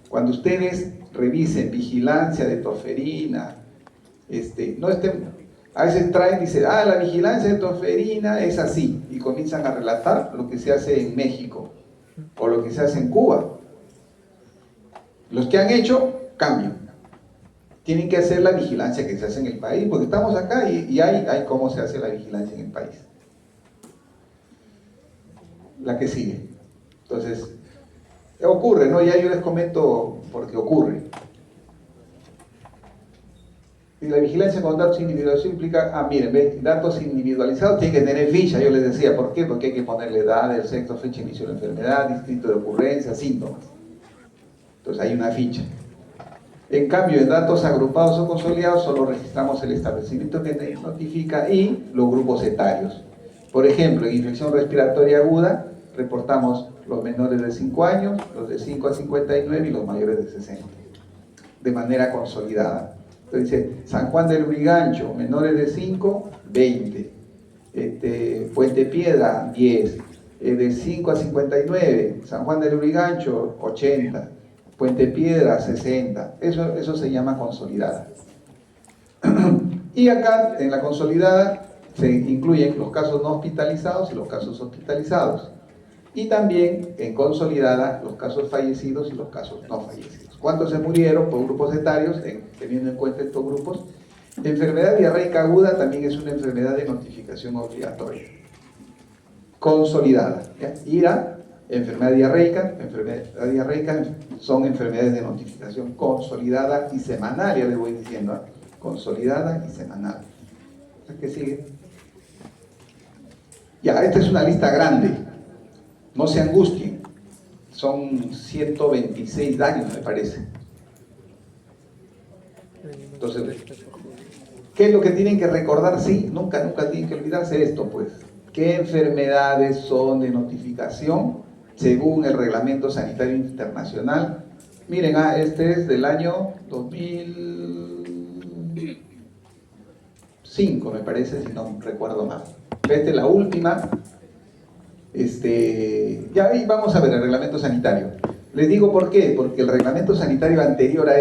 cuando ustedes revisen vigilancia de torferina, no estén, a veces traen, dice, la vigilancia de torferina es así, y comienzan a relatar lo que se hace en México, o lo que se hace en Cuba. Los que han hecho, cambian. Tienen que hacer la vigilancia que se hace en el país, porque estamos acá y hay cómo se hace la vigilancia en el país. La que sigue. Entonces, ocurre, ¿no? Ya yo les comento porque ocurre. Y la vigilancia con datos individualizados implica, miren, ¿ven? Datos individualizados tienen que tener ficha, yo les decía, ¿por qué? Porque hay que ponerle edad, el sexo, fecha de inicio de la enfermedad, distrito de ocurrencia, síntomas. Entonces hay una ficha. En cambio, en datos agrupados o consolidados, solo registramos el establecimiento que notifica y los grupos etarios. Por ejemplo, en infección respiratoria aguda, reportamos los menores de 5 años, los de 5 a 59 y los mayores de 60, de manera consolidada. Entonces dice, San Juan del Lurigancho, menores de 5, 20. Puente Piedra, 10. De 5 a 59, San Juan del Lurigancho, 80. Puente Piedra, 60. Eso se llama consolidada. Y acá, en la consolidada, se incluyen los casos no hospitalizados y los casos hospitalizados. Y también, en consolidada, los casos fallecidos y los casos no fallecidos. ¿Cuántos se murieron por grupos etarios, teniendo en cuenta estos grupos? Enfermedad diarreica aguda también es una enfermedad de notificación obligatoria. Consolidada. ¿Ya? IRA, enfermedad diarreica son enfermedades de notificación consolidada y semanal, ya les voy diciendo, consolidada y semanal. ¿Qué sigue? Ya, esta es una lista grande, no se angustien, son 126 daños me parece. Entonces, ¿qué es lo que tienen que recordar? Sí, nunca tienen que olvidarse esto, pues. ¿Qué enfermedades son de notificación según el Reglamento Sanitario Internacional? Miren, este es del año 2005, me parece, si no recuerdo mal. Esta es la última. Ya ahí vamos a ver el Reglamento Sanitario. Les digo por qué, porque el Reglamento Sanitario anterior a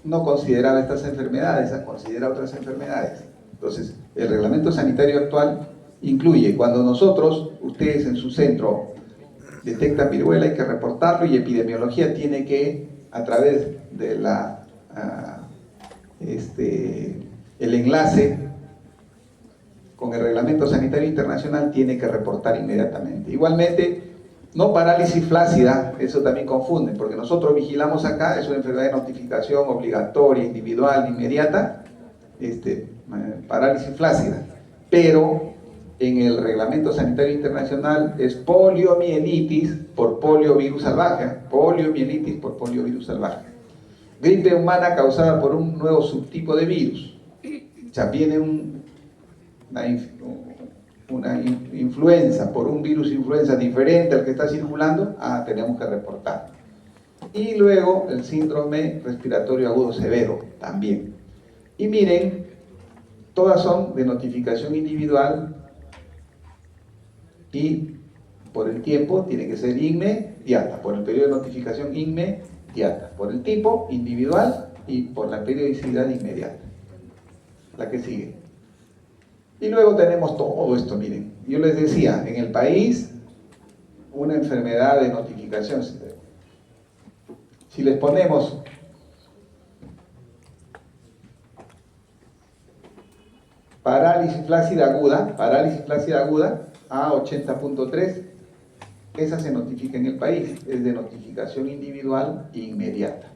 no consideraba estas enfermedades, considera otras enfermedades. Entonces, el Reglamento Sanitario actual incluye, cuando ustedes en su centro detectan viruela, hay que reportarlo, y epidemiología tiene que, a través de el enlace con el Reglamento Sanitario Internacional, tiene que reportar inmediatamente. Igualmente, No parálisis flácida, eso también confunden, porque nosotros vigilamos acá, es una enfermedad de notificación obligatoria, individual, inmediata, parálisis flácida, pero en el Reglamento Sanitario Internacional es poliomielitis por poliovirus salvaje, poliomielitis por poliovirus salvaje. Gripe humana causada por un nuevo subtipo de virus. O sea, viene una influenza por un virus influenza diferente al que está circulando, tenemos que reportar. Y luego el síndrome respiratorio agudo severo también. Y miren, todas son de notificación individual y por el tiempo tiene que ser inmediata, por el periodo de notificación inmediata, por el tipo individual y por la periodicidad inmediata. La que sigue. Y luego tenemos todo esto, miren, yo les decía, en el país una enfermedad de notificación. Si les ponemos parálisis flácida aguda A80.3, esa se notifica en el país, es de notificación individual e inmediata.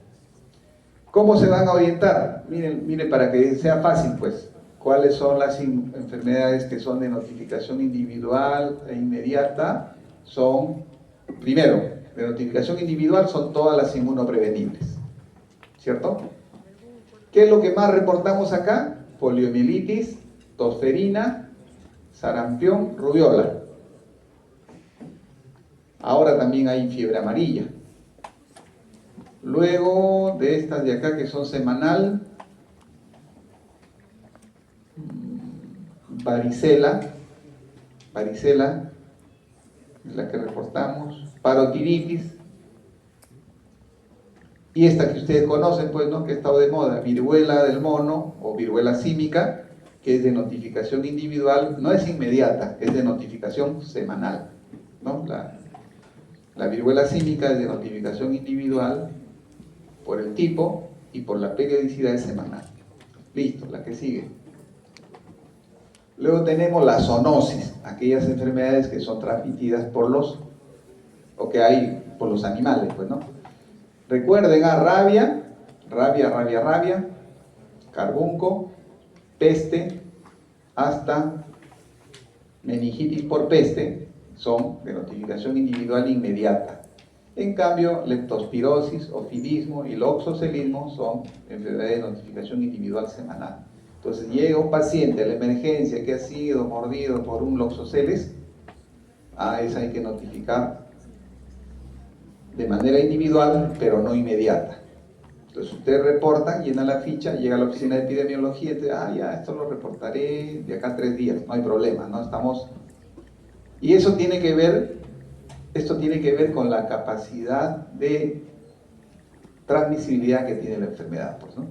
¿Cómo se van a orientar? Miren para que sea fácil, pues, cuáles son las enfermedades que son de notificación individual e inmediata. Son, primero, de notificación individual son todas las inmunoprevenibles, ¿cierto? ¿Qué es lo que más reportamos acá? Poliomielitis, tosferina, sarampión, rubiola. Ahora también hay fiebre amarilla. Luego de estas de acá que son semanal, varicela es la que reportamos, parotiditis, y esta que ustedes conocen, pues, ¿no?, que ha estado de moda, viruela del mono o viruela símica, que es de notificación individual, no es inmediata, es de notificación semanal, ¿no? La viruela símica es de notificación individual por el tipo y por la periodicidad semanal. Listo, la que sigue. Luego tenemos la zoonosis, aquellas enfermedades que son transmitidas por los animales, pues, ¿no? Recuerden rabia, carbunco, peste, hasta meningitis por peste, son de notificación individual inmediata. En cambio, leptospirosis, ofidismo y loxocelismo son enfermedades de notificación individual semanal. Entonces llega un paciente a la emergencia que ha sido mordido por un loxoceles, esa hay que notificar de manera individual, pero no inmediata. Entonces ustedes reportan, llenan la ficha, llega a la oficina de epidemiología y te ya, esto lo reportaré de acá a 3 días, no hay problema, ¿no? Y esto tiene que ver con la capacidad de transmisibilidad que tiene la enfermedad, pues, ¿no?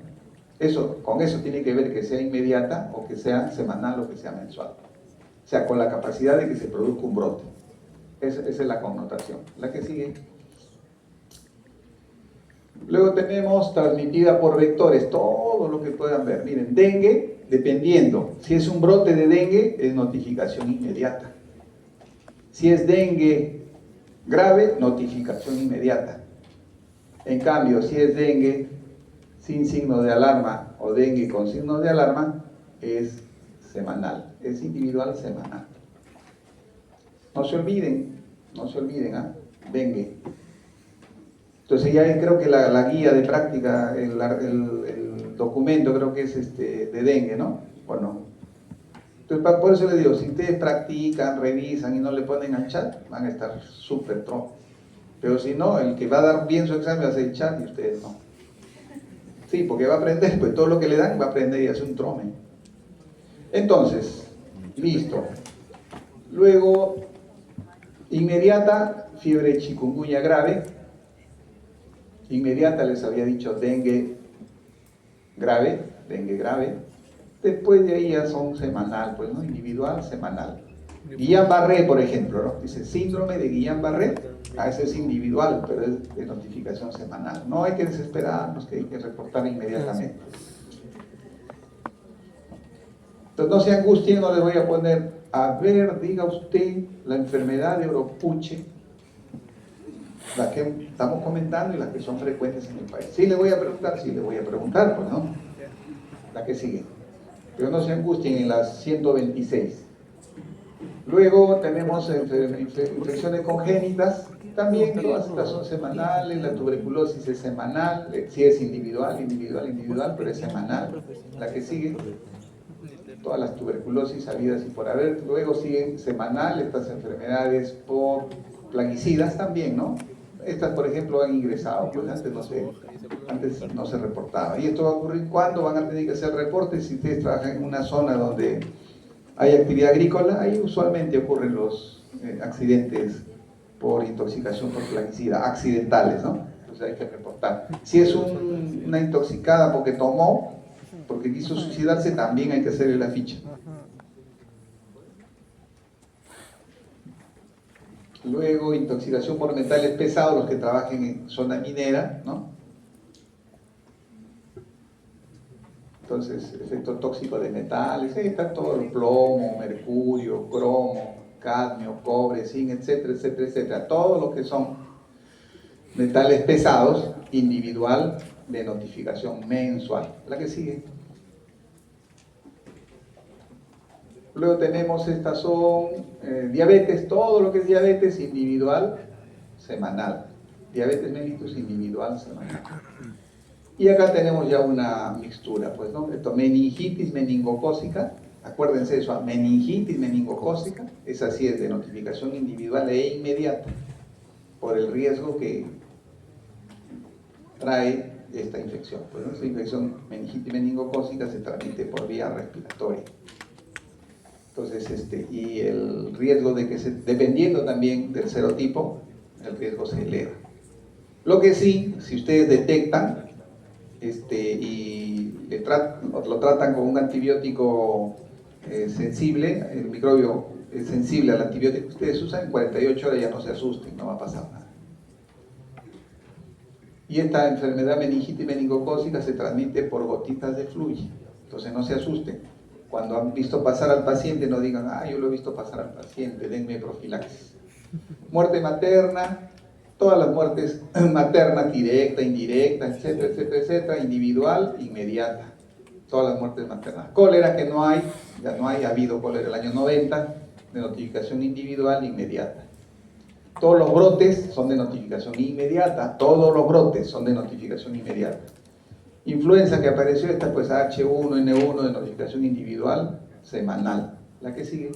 Con eso tiene que ver que sea inmediata o que sea semanal o que sea mensual. O sea, con la capacidad de que se produzca un brote. Esa es la connotación. La que sigue. Luego tenemos transmitida por vectores, todo lo que puedan ver. Miren, dengue, dependiendo. Si es un brote de dengue, es notificación inmediata. Si es dengue grave, notificación inmediata. En cambio, si es dengue sin signo de alarma o dengue con signo de alarma, es semanal, es individual semanal. No se olviden, dengue. Entonces ya creo que la guía de práctica, el documento creo que es de dengue, ¿no? Bueno, entonces por eso les digo, si ustedes practican, revisan y no le ponen al chat, van a estar súper tronco. Pero si no, el que va a dar bien su examen va a hacer el chat y ustedes no. Sí, porque va a aprender, pues todo lo que le dan va a aprender y hace un trome. Entonces, listo. Luego, inmediata, fiebre chikungunya grave. Inmediata les había dicho dengue grave. Después de ahí ya son semanal, pues, ¿no? Individual, semanal. Guillain-Barré, por ejemplo, ¿no? Dice síndrome de Guillain-Barré. Ese es individual, pero es de notificación semanal. No hay que desesperarnos, que hay que reportar inmediatamente. Entonces no se angustien, no les voy a poner, a ver, diga usted la enfermedad de Oropuche, las que estamos comentando y las que son frecuentes en el país. Sí le voy a preguntar, pues, ¿no? La que sigue. Pero no se angustien en las 126. Luego tenemos infecciones congénitas, también todas estas son semanales, la tuberculosis es semanal, sí es individual, pero es semanal. La que sigue, todas las tuberculosis habidas y por haber. Luego siguen semanal estas enfermedades por plaguicidas también, ¿no? Estas, por ejemplo, han ingresado, pues antes no se reportaba. Y esto va a ocurrir cuando van a tener que hacer reportes. Si ustedes trabajan en una zona donde hay actividad agrícola, ahí usualmente ocurren los accidentes por intoxicación por plaguicida, accidentales, ¿no? Entonces hay que reportar. Si es una intoxicada porque tomó, porque quiso suicidarse, también hay que hacerle la ficha. Luego, intoxicación por metales pesados, los que trabajen en zona minera, ¿no? Entonces, efecto tóxico de metales, está todo el plomo, mercurio, cromo, cadmio, cobre, zinc, etcétera, etcétera, etcétera. Todo lo que son metales pesados, individual, de notificación mensual. La que sigue. Luego tenemos, estas son diabetes, todo lo que es diabetes individual, semanal. Diabetes mellitus individual, semanal. Y acá tenemos ya una mixtura, pues, ¿no? Esto, meningitis meningocócica, acuérdense de eso, meningitis meningocócica, esa sí es de notificación individual e inmediata, por el riesgo que trae esta infección. Pues, ¿no? Esta infección meningitis meningocócica se transmite por vía respiratoria. Entonces, y el riesgo de que dependiendo también del serotipo, el riesgo se eleva. Lo que sí, si ustedes detectan y lo tratan con un antibiótico sensible, el microbio es sensible al antibiótico que ustedes usan, en 48 horas ya no se asusten, no va a pasar nada. Y esta enfermedad meningitis meningocócica se transmite por gotitas de flujo, entonces no se asusten. Cuando han visto pasar al paciente, no digan, yo lo he visto pasar al paciente, denme profilaxis. Muerte materna, todas las muertes maternas, directa, indirecta, etcétera, etcétera, etcétera, individual, inmediata. Todas las muertes maternas. Cólera, que no hay, ya no hay, ha habido cólera el año 90, de notificación individual, inmediata. Todos los brotes son de notificación inmediata, todos los brotes son de notificación inmediata. Influenza que apareció, esta pues H1N1 de notificación individual, semanal. La que sigue.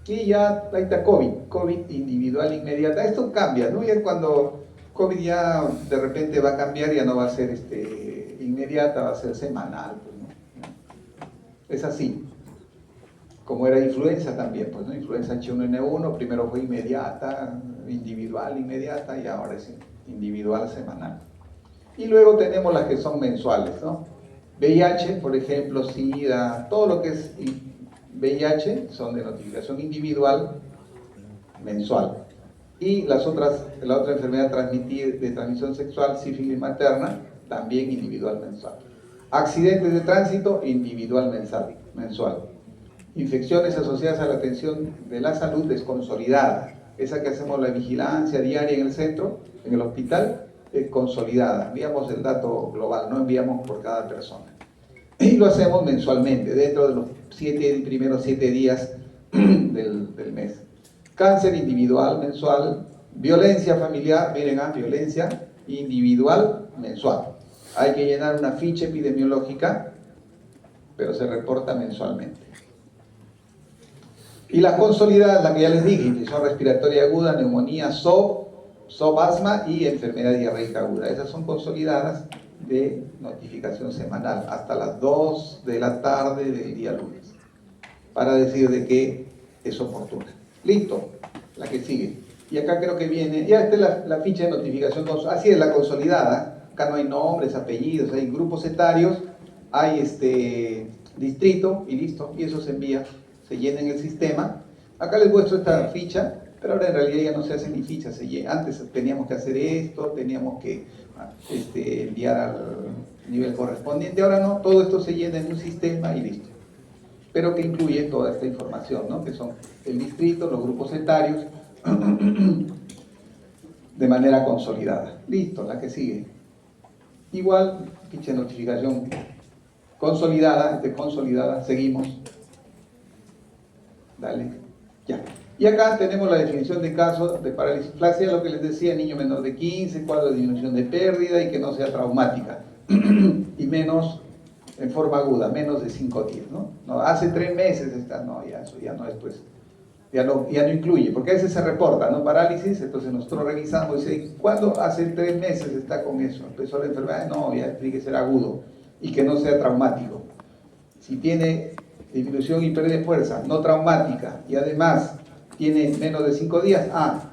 Y ya, ahí está COVID individual inmediata. Esto cambia, ¿no? Ya cuando COVID ya de repente va a cambiar, ya no va a ser inmediata, va a ser semanal, pues, ¿no? Es así. Como era influenza también, pues, ¿no? Influenza H1N1, primero fue inmediata, individual inmediata, y ahora es individual semanal. Y luego tenemos las que son mensuales, ¿no? VIH, por ejemplo, SIDA, todo lo que es VIH son de notificación individual mensual. Y la otra enfermedad de transmisión sexual, sífilis materna, también individual mensual. Accidentes de tránsito, individual mensual. Infecciones asociadas a la atención de la salud desconsolidada. Esa que hacemos la vigilancia diaria en el centro, en el hospital, consolidada. Enviamos el dato global, no enviamos por cada persona. Y lo hacemos mensualmente, dentro de los primeros 7 días del mes. Cáncer individual mensual, violencia familiar, miren, violencia individual mensual. Hay que llenar una ficha epidemiológica, pero se reporta mensualmente. Y las consolidadas, la que ya les dije, infección respiratoria aguda, neumonía, SOP, asma y enfermedad diarreica aguda. Esas son consolidadas de notificación semanal, hasta las 2 de la tarde del día lunes, para decir de que es oportuna. Listo, la que sigue. Y acá creo que viene, ya está la ficha de notificación, así es la consolidada. Acá no hay nombres, apellidos, hay grupos etarios, hay distrito y listo, y eso se envía, se llena en el sistema. Acá les muestro esta ficha, pero ahora en realidad ya no se hace ni ficha, antes teníamos que hacer esto, teníamos que enviar al nivel correspondiente, ahora no, todo esto se llena en un sistema y listo. Pero que incluye toda esta información, ¿no? Que son el distrito, los grupos etarios, de manera consolidada. Listo, la que sigue. Igual, ficha de notificación consolidada, seguimos. Dale, ya. Y acá tenemos la definición de caso de parálisis flácida, lo que les decía, niño menor de 15, cuadro de disminución de pérdida y que no sea traumática. Y menos en forma aguda, menos de 5 días, ¿no? No, hace 3 meses está, no, ya eso ya no es, pues, ya no incluye, porque a veces se reporta, ¿no? Parálisis, entonces nosotros revisamos y dice, ¿cuándo hace 3 meses está con eso? ¿Empezó la enfermedad? No, ya tiene que ser agudo y que no sea traumático. Si tiene disminución y pérdida de fuerza, no traumática, y además tiene menos de 5 días,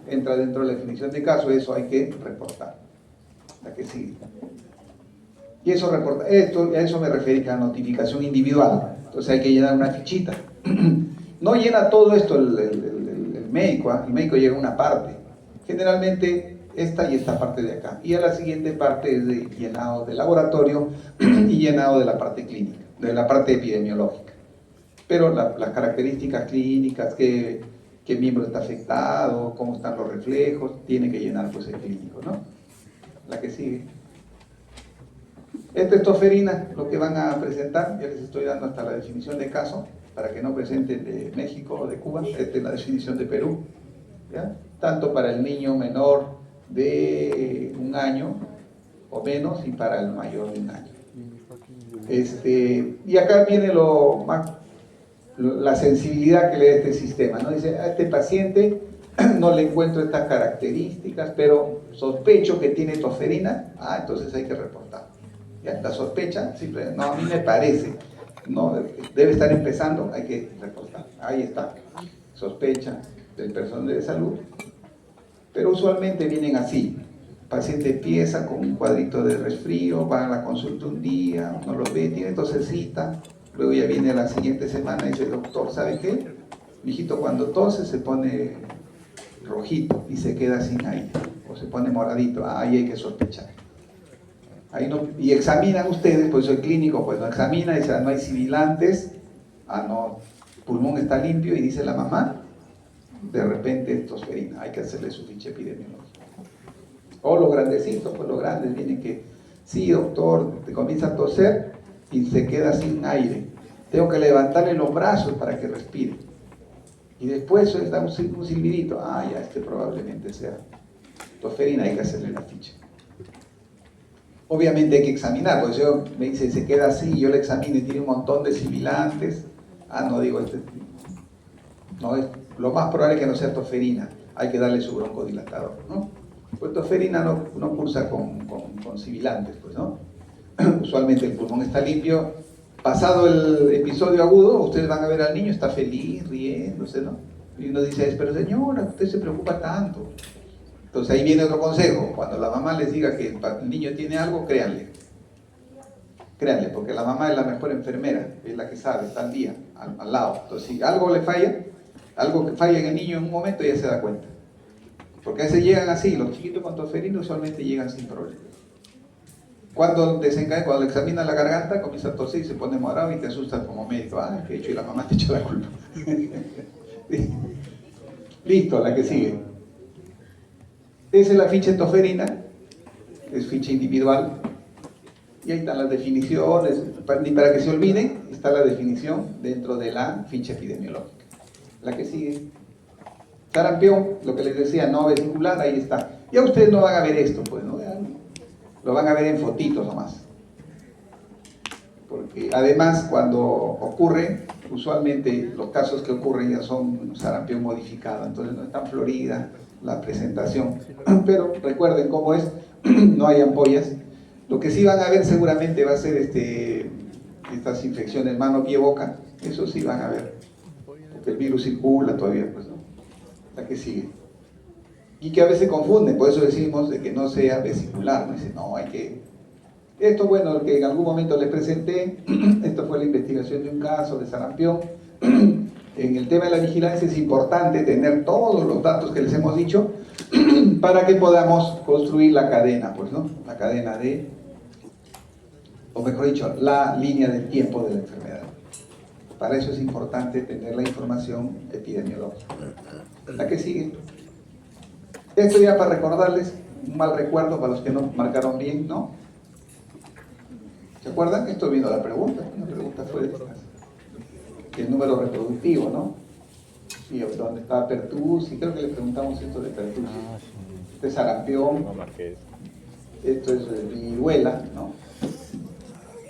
entra dentro de la definición de caso, eso hay que reportar. La que sigue. Y eso reporta, a eso me refiero a notificación individual. Entonces hay que llenar una fichita. No llena todo esto el médico, el médico llega a una parte. Generalmente esta y esta parte de acá. Y a la siguiente parte es de llenado de laboratorio y llenado de la parte clínica, de la parte epidemiológica. Pero las características clínicas, qué miembro está afectado, cómo están los reflejos, tiene que llenar pues el clínico, ¿no? La que sigue. Esta es toferina, lo que van a presentar, ya les estoy dando hasta la definición de caso, para que no presenten de México o de Cuba, esta es la definición de Perú, ¿ya? Tanto para el niño menor de 1 año o menos y para el mayor de 1 año. Y acá viene la sensibilidad que le da este sistema, ¿no? Dice, a este paciente no le encuentro estas características, pero sospecho que tiene toferina, entonces hay que reportar. ¿Ya? La sospecha, siempre, no, a mí me parece, no, debe estar empezando, hay que reportar. Ahí está, sospecha del personal de salud, pero usualmente vienen así. El paciente empieza con un cuadrito de resfrío, va a la consulta un día, no lo ve, tiene tosecita, luego ya viene la siguiente semana y dice, doctor, ¿sabe qué? Mijito, cuando tose se pone rojito y se queda sin aire, o se pone moradito, ahí hay que sospechar. Ahí no, y examinan ustedes, pues soy clínico, pues no examina, dice, no hay sibilantes, no, el pulmón está limpio, y dice la mamá, de repente tosferina, hay que hacerle su ficha epidemiológica. O los grandecitos, pues los grandes vienen que, sí doctor, te comienza a toser y se queda sin aire, tengo que levantarle los brazos para que respire, y después da un silbidito, ya probablemente sea tosferina, hay que hacerle la ficha. Obviamente hay que examinar, pues yo me dice, se queda así, yo le examino y tiene un montón de sibilantes, no digo, no es, lo más probable es que no sea tosferina, hay que darle su broncodilatador, ¿no? Pues tosferina no cursa con sibilantes, pues, ¿no? Usualmente el pulmón está limpio, pasado el episodio agudo, ustedes van a ver al niño, está feliz, riéndose, ¿no? Y uno dice, pero señora, usted se preocupa tanto. Entonces ahí viene otro consejo, cuando la mamá les diga que el niño tiene algo, créanle, porque la mamá es la mejor enfermera, es la que sabe, está al día, al lado. Entonces si algo le falla, algo que falla en el niño en un momento, ya se da cuenta. Porque a veces llegan así, los chiquitos con tosferina usualmente llegan sin problema. Cuando desencadena, cuando le examina la garganta, comienza a toser y se pone morado y te asustas como médico, ¿qué he hecho? Y la mamá te echa la culpa. Listo, la que sigue. Esa es la ficha de toferina, es ficha individual, y ahí están las definiciones, ni para que se olviden, está la definición dentro de la ficha epidemiológica. La que sigue, sarampión, lo que les decía, no vesicular, ahí está. Ya ustedes no van a ver esto, pues, ¿no? Lo van a ver en fotitos nomás. Porque además cuando ocurre, usualmente los casos que ocurren ya son sarampión modificado, entonces no es tan florida la presentación, pero recuerden cómo es, no hay ampollas. Lo que sí van a ver seguramente va a ser estas infecciones mano, pie, boca, eso sí van a ver, porque el virus circula todavía, pues, ¿no? La que sigue. Y que a veces confunden, por eso decimos de que no sea vesicular, ¿no? Dicen, no, hay que... Esto, bueno, lo que en algún momento les presenté, esto fue la investigación de un caso de sarampión. En el tema de la vigilancia es importante tener todos los datos que les hemos dicho para que podamos construir la cadena, pues, ¿no? La cadena o mejor dicho, la línea del tiempo de la enfermedad. Para eso es importante tener la información epidemiológica. La que sigue. Esto ya para recordarles un mal recuerdo para los que no marcaron bien, ¿no? ¿Se acuerdan? Esto vino la pregunta. La pregunta fue el número reproductivo, ¿no? Sí, donde está pertussis, creo que le preguntamos esto de pertussis. Este es sarampión, esto es viruela, ¿no?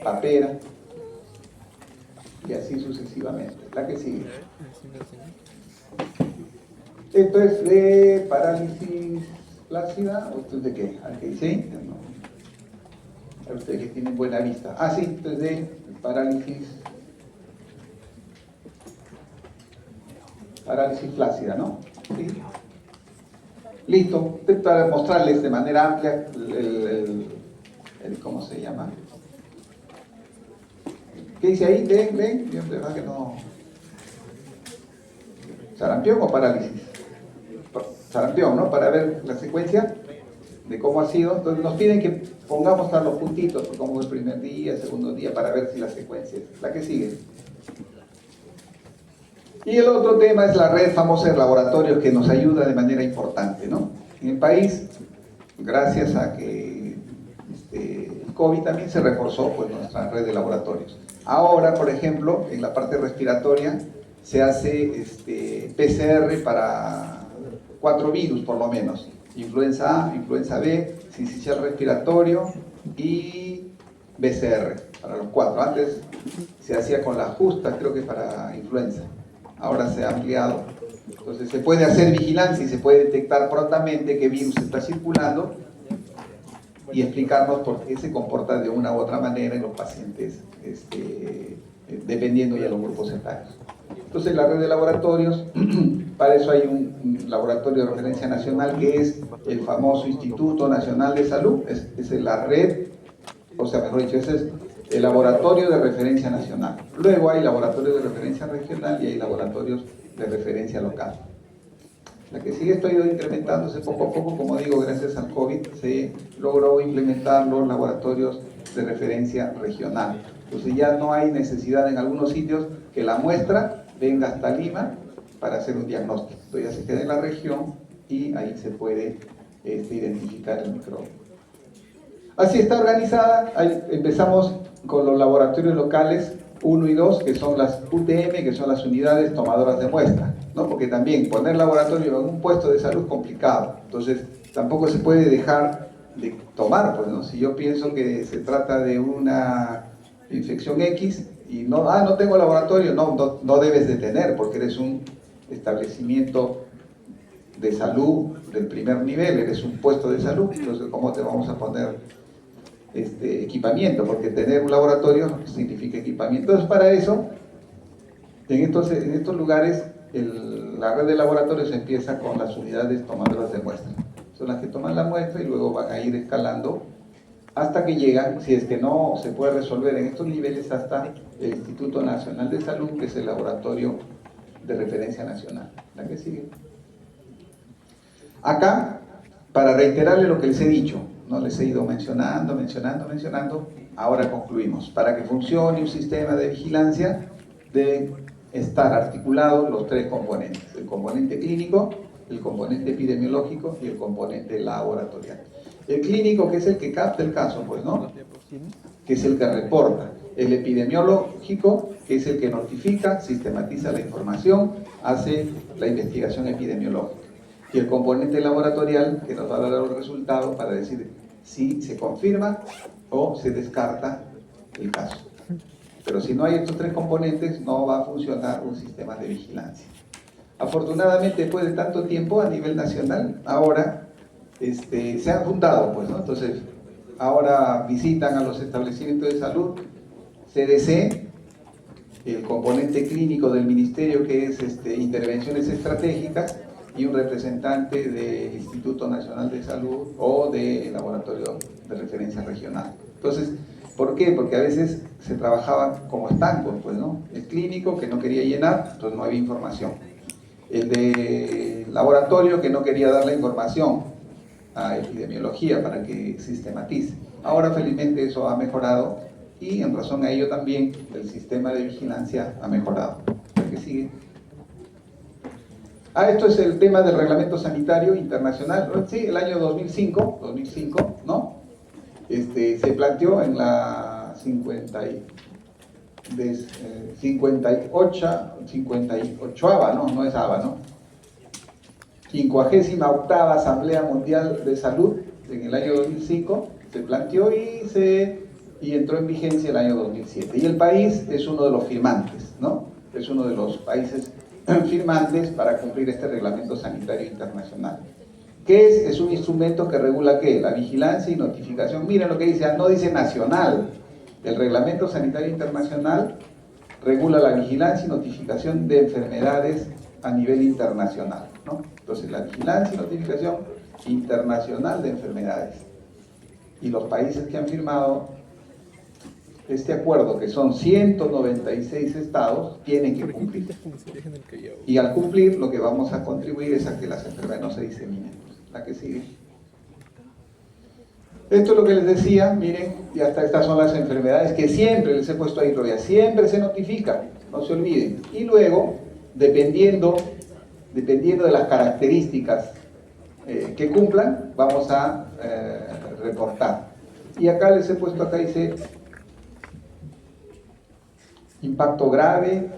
Papera, y así sucesivamente. La que sigue. Esto es de parálisis flácida, ¿o esto es de qué? ¿A qué dice? No. A ustedes que tienen buena vista. Ah, sí, esto es de parálisis flácida, ¿no? ¿Sí? Listo, para mostrarles de manera amplia ¿cómo se llama? ¿Qué dice ahí? Ven, yo de verdad que no. ¿Sarampión o parálisis? Sarampión, ¿no? Para ver la secuencia de cómo ha sido. Entonces nos piden que pongamos a los puntitos, como el primer día, el segundo día, para ver si la secuencia es la que sigue. Y el otro tema es la red famosa de laboratorios que nos ayuda de manera importante, ¿no? En el país, gracias a que el COVID también se reforzó pues, nuestra red de laboratorios. Ahora, por ejemplo, en la parte respiratoria se hace PCR para 4 virus por lo menos. Influenza A, influenza B, sincicial respiratorio y BCR, para los 4. Antes se hacía con la justa, creo que para influenza. Ahora se ha ampliado. Entonces se puede hacer vigilancia y se puede detectar prontamente qué virus está circulando y explicarnos por qué se comporta de una u otra manera en los pacientes, dependiendo ya de los grupos etarios. Entonces la red de laboratorios, para eso hay un laboratorio de referencia nacional que es el famoso Instituto Nacional de Salud, es la red, o sea, mejor dicho, ese es el laboratorio de referencia nacional. Luego hay laboratorios de referencia regional y hay laboratorios de referencia local. La que sigue esto ha ido incrementándose poco a poco, como digo, gracias al COVID se logró implementar los laboratorios de referencia regional. Entonces ya no hay necesidad en algunos sitios que la muestra venga hasta Lima para hacer un diagnóstico. Entonces ya se queda en la región y ahí se puede identificar el microbio. Así está organizada. Ahí empezamos con los laboratorios locales 1 y 2, que son las UTM, que son las unidades tomadoras de muestra, ¿no? Porque también poner laboratorio en un puesto de salud es complicado. Entonces tampoco se puede dejar de tomar, pues, ¿no? Si yo pienso que se trata de una infección X y no tengo laboratorio, no debes de tener, porque eres un establecimiento de salud del primer nivel, eres un puesto de salud. Entonces, ¿cómo te vamos a poner equipamiento? Porque tener un laboratorio significa equipamiento. Entonces, para eso, en estos lugares, la red de laboratorios empieza con las unidades tomadoras de muestra. Son las que toman la muestra y luego van a ir escalando hasta que llegan, si es que no se puede resolver en estos niveles, hasta el Instituto Nacional de Salud, que es el laboratorio de referencia nacional. La que sigue. Acá, para reiterarle lo que les he dicho, no les he ido mencionando, ahora concluimos. Para que funcione un sistema de vigilancia, deben estar articulados los 3 componentes: el componente clínico, el componente epidemiológico y el componente laboratorial. El clínico, que es el que capta el caso, pues, ¿no? Que es el que reporta. El epidemiológico, que es el que notifica, sistematiza la información, hace la investigación epidemiológica. Y el componente laboratorial, que nos va a dar los resultados para decir si se confirma o se descarta el caso. Pero si no hay estos 3 componentes, no va a funcionar un sistema de vigilancia. Afortunadamente, después de tanto tiempo a nivel nacional, ahora se han juntado, pues, ¿no? Entonces, ahora visitan a los establecimientos de salud, CDC, el componente clínico del ministerio, que es intervenciones estratégicas, y un representante del Instituto Nacional de Salud o del Laboratorio de Referencia Regional. Entonces, ¿por qué? Porque a veces se trabajaba como estancos, pues, ¿no? El clínico que no quería llenar, entonces no había información. El de laboratorio que no quería dar la información a epidemiología para que sistematice. Ahora felizmente eso ha mejorado y en razón a ello también el sistema de vigilancia ha mejorado. ¿Qué sigue? Esto es el tema del Reglamento Sanitario Internacional. Sí, el año 2005, ¿no? Se planteó en la 58ª, no es ABA, ¿no? 58ª Asamblea Mundial de Salud en el año 2005 se planteó y entró en vigencia el año 2007. Y el país es uno de los firmantes, ¿no? Es uno de los países firmantes para cumplir este reglamento sanitario internacional. ¿Qué es? Es un instrumento que regula ¿qué? La vigilancia y notificación. Miren lo que dice, no dice nacional. El reglamento sanitario internacional regula la vigilancia y notificación de enfermedades a nivel internacional, ¿no? Entonces, la vigilancia y notificación internacional de enfermedades. Y los países que han firmado este acuerdo, que son 196 estados, tienen que cumplir. Y al cumplir, lo que vamos a contribuir es a que las enfermedades no se diseminen. La que sigue. Esto es lo que les decía, miren, y hasta estas son las enfermedades que siempre les he puesto ahí todavía, siempre se notifican, no se olviden. Y luego, dependiendo de las características que cumplan, vamos a reportar. Y acá les he puesto, acá dice impacto grave.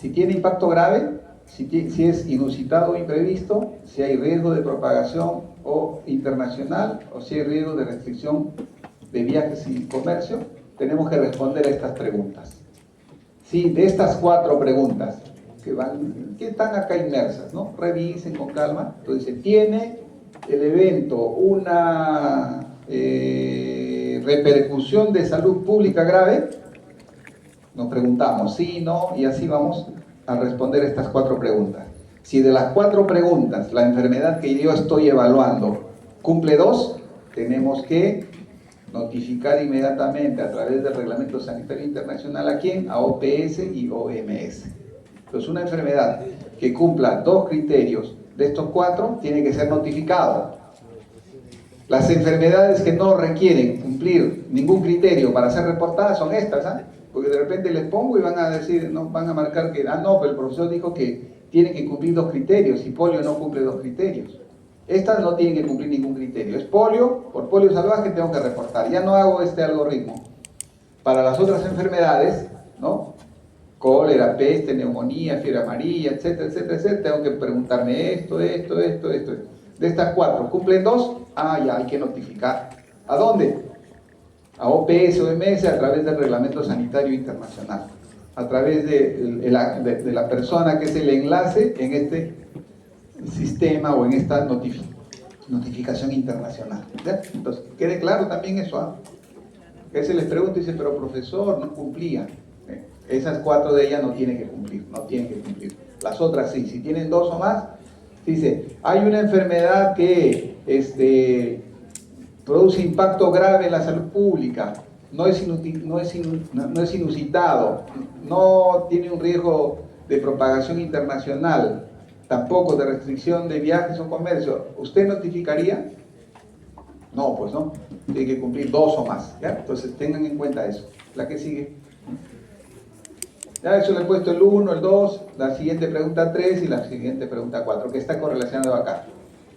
Si tiene impacto grave, si es inusitado o imprevisto, si hay riesgo de propagación o internacional, o si hay riesgo de restricción de viajes y comercio, tenemos que responder a estas preguntas. Sí, de estas 4 preguntas que están acá inmersas, ¿no? Revisen con calma. Entonces, ¿tiene el evento una repercusión de salud pública grave? Nos preguntamos sí, no, y así vamos a responder estas 4 preguntas. Si de las 4 preguntas la enfermedad que yo estoy evaluando cumple 2, tenemos que notificar inmediatamente a través del Reglamento Sanitario Internacional ¿a quién? A OPS y OMS. Entonces, una enfermedad que cumpla 2 criterios de estos 4 tiene que ser notificado. Las enfermedades que no requieren cumplir ningún criterio para ser reportadas son estas, ¿ah? Porque de repente les pongo y van a decir, no, van a marcar que, no, pero el profesor dijo que tiene que cumplir 2 criterios y polio no cumple 2 criterios. Estas no tienen que cumplir ningún criterio. Es polio, por polio salvaje tengo que reportar. Ya no hago este algoritmo. Para las otras enfermedades, ¿no? Cólera, peste, neumonía, fiebre amarilla, etcétera, etcétera, etcétera, tengo que preguntarme esto. De estas 4, ¿cumplen 2? Ya hay que notificar. ¿A dónde? A OPS, OMS, a través del Reglamento Sanitario Internacional, a través de la persona que es el enlace en este sistema o en esta notificación internacional. ¿Ya? Entonces, quede claro también eso. Que se les pregunta y dice, pero profesor, no cumplía. Esas 4 de ellas no tienen que cumplir, Las otras sí, si tienen 2 o más, dice, hay una enfermedad que produce impacto grave en la salud pública, no es inusitado, no tiene un riesgo de propagación internacional, tampoco de restricción de viajes o comercio. ¿Usted notificaría? No, pues no, tiene que cumplir 2 o más, ¿ya? Entonces tengan en cuenta eso. La que sigue. Ya eso le he puesto el 1, el 2, la siguiente pregunta 3 y la siguiente pregunta 4, que está correlacionado acá.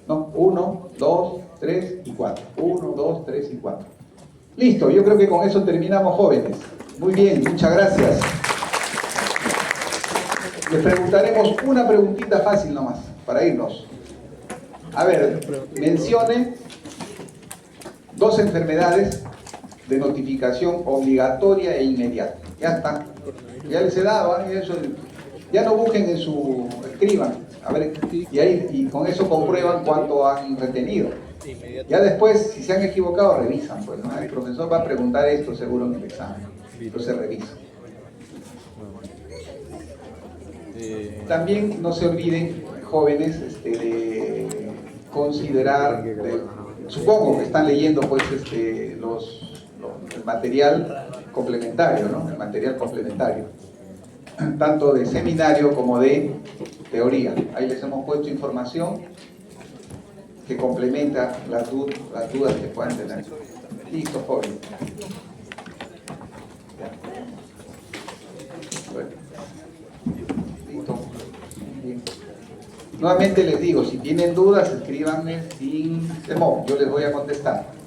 ¿No? 1, 2, 3 y 4. 1, 2, 3 y 4. Listo, yo creo que con eso terminamos, jóvenes. Muy bien, muchas gracias. Les preguntaremos una preguntita fácil nomás, para irnos. A ver, mencione 2 enfermedades de notificación obligatoria e inmediata. Ya está. Ya les he dado, eso, ya no busquen en su... escriban. A ver, y con eso comprueban cuánto han retenido. Ya después, si se han equivocado, revisan. Pues, ¿no? El profesor va a preguntar esto seguro en el examen. Entonces revisa. También no se olviden, jóvenes, de considerar, supongo que están leyendo pues el material complementario, ¿no? El material complementario, tanto de seminario como de teoría. Ahí les hemos puesto información que complementa las dudas que puedan tener. Listo, joven. Bueno. Listo. Bien. Nuevamente les digo, si tienen dudas, escríbanme sin temor, yo les voy a contestar.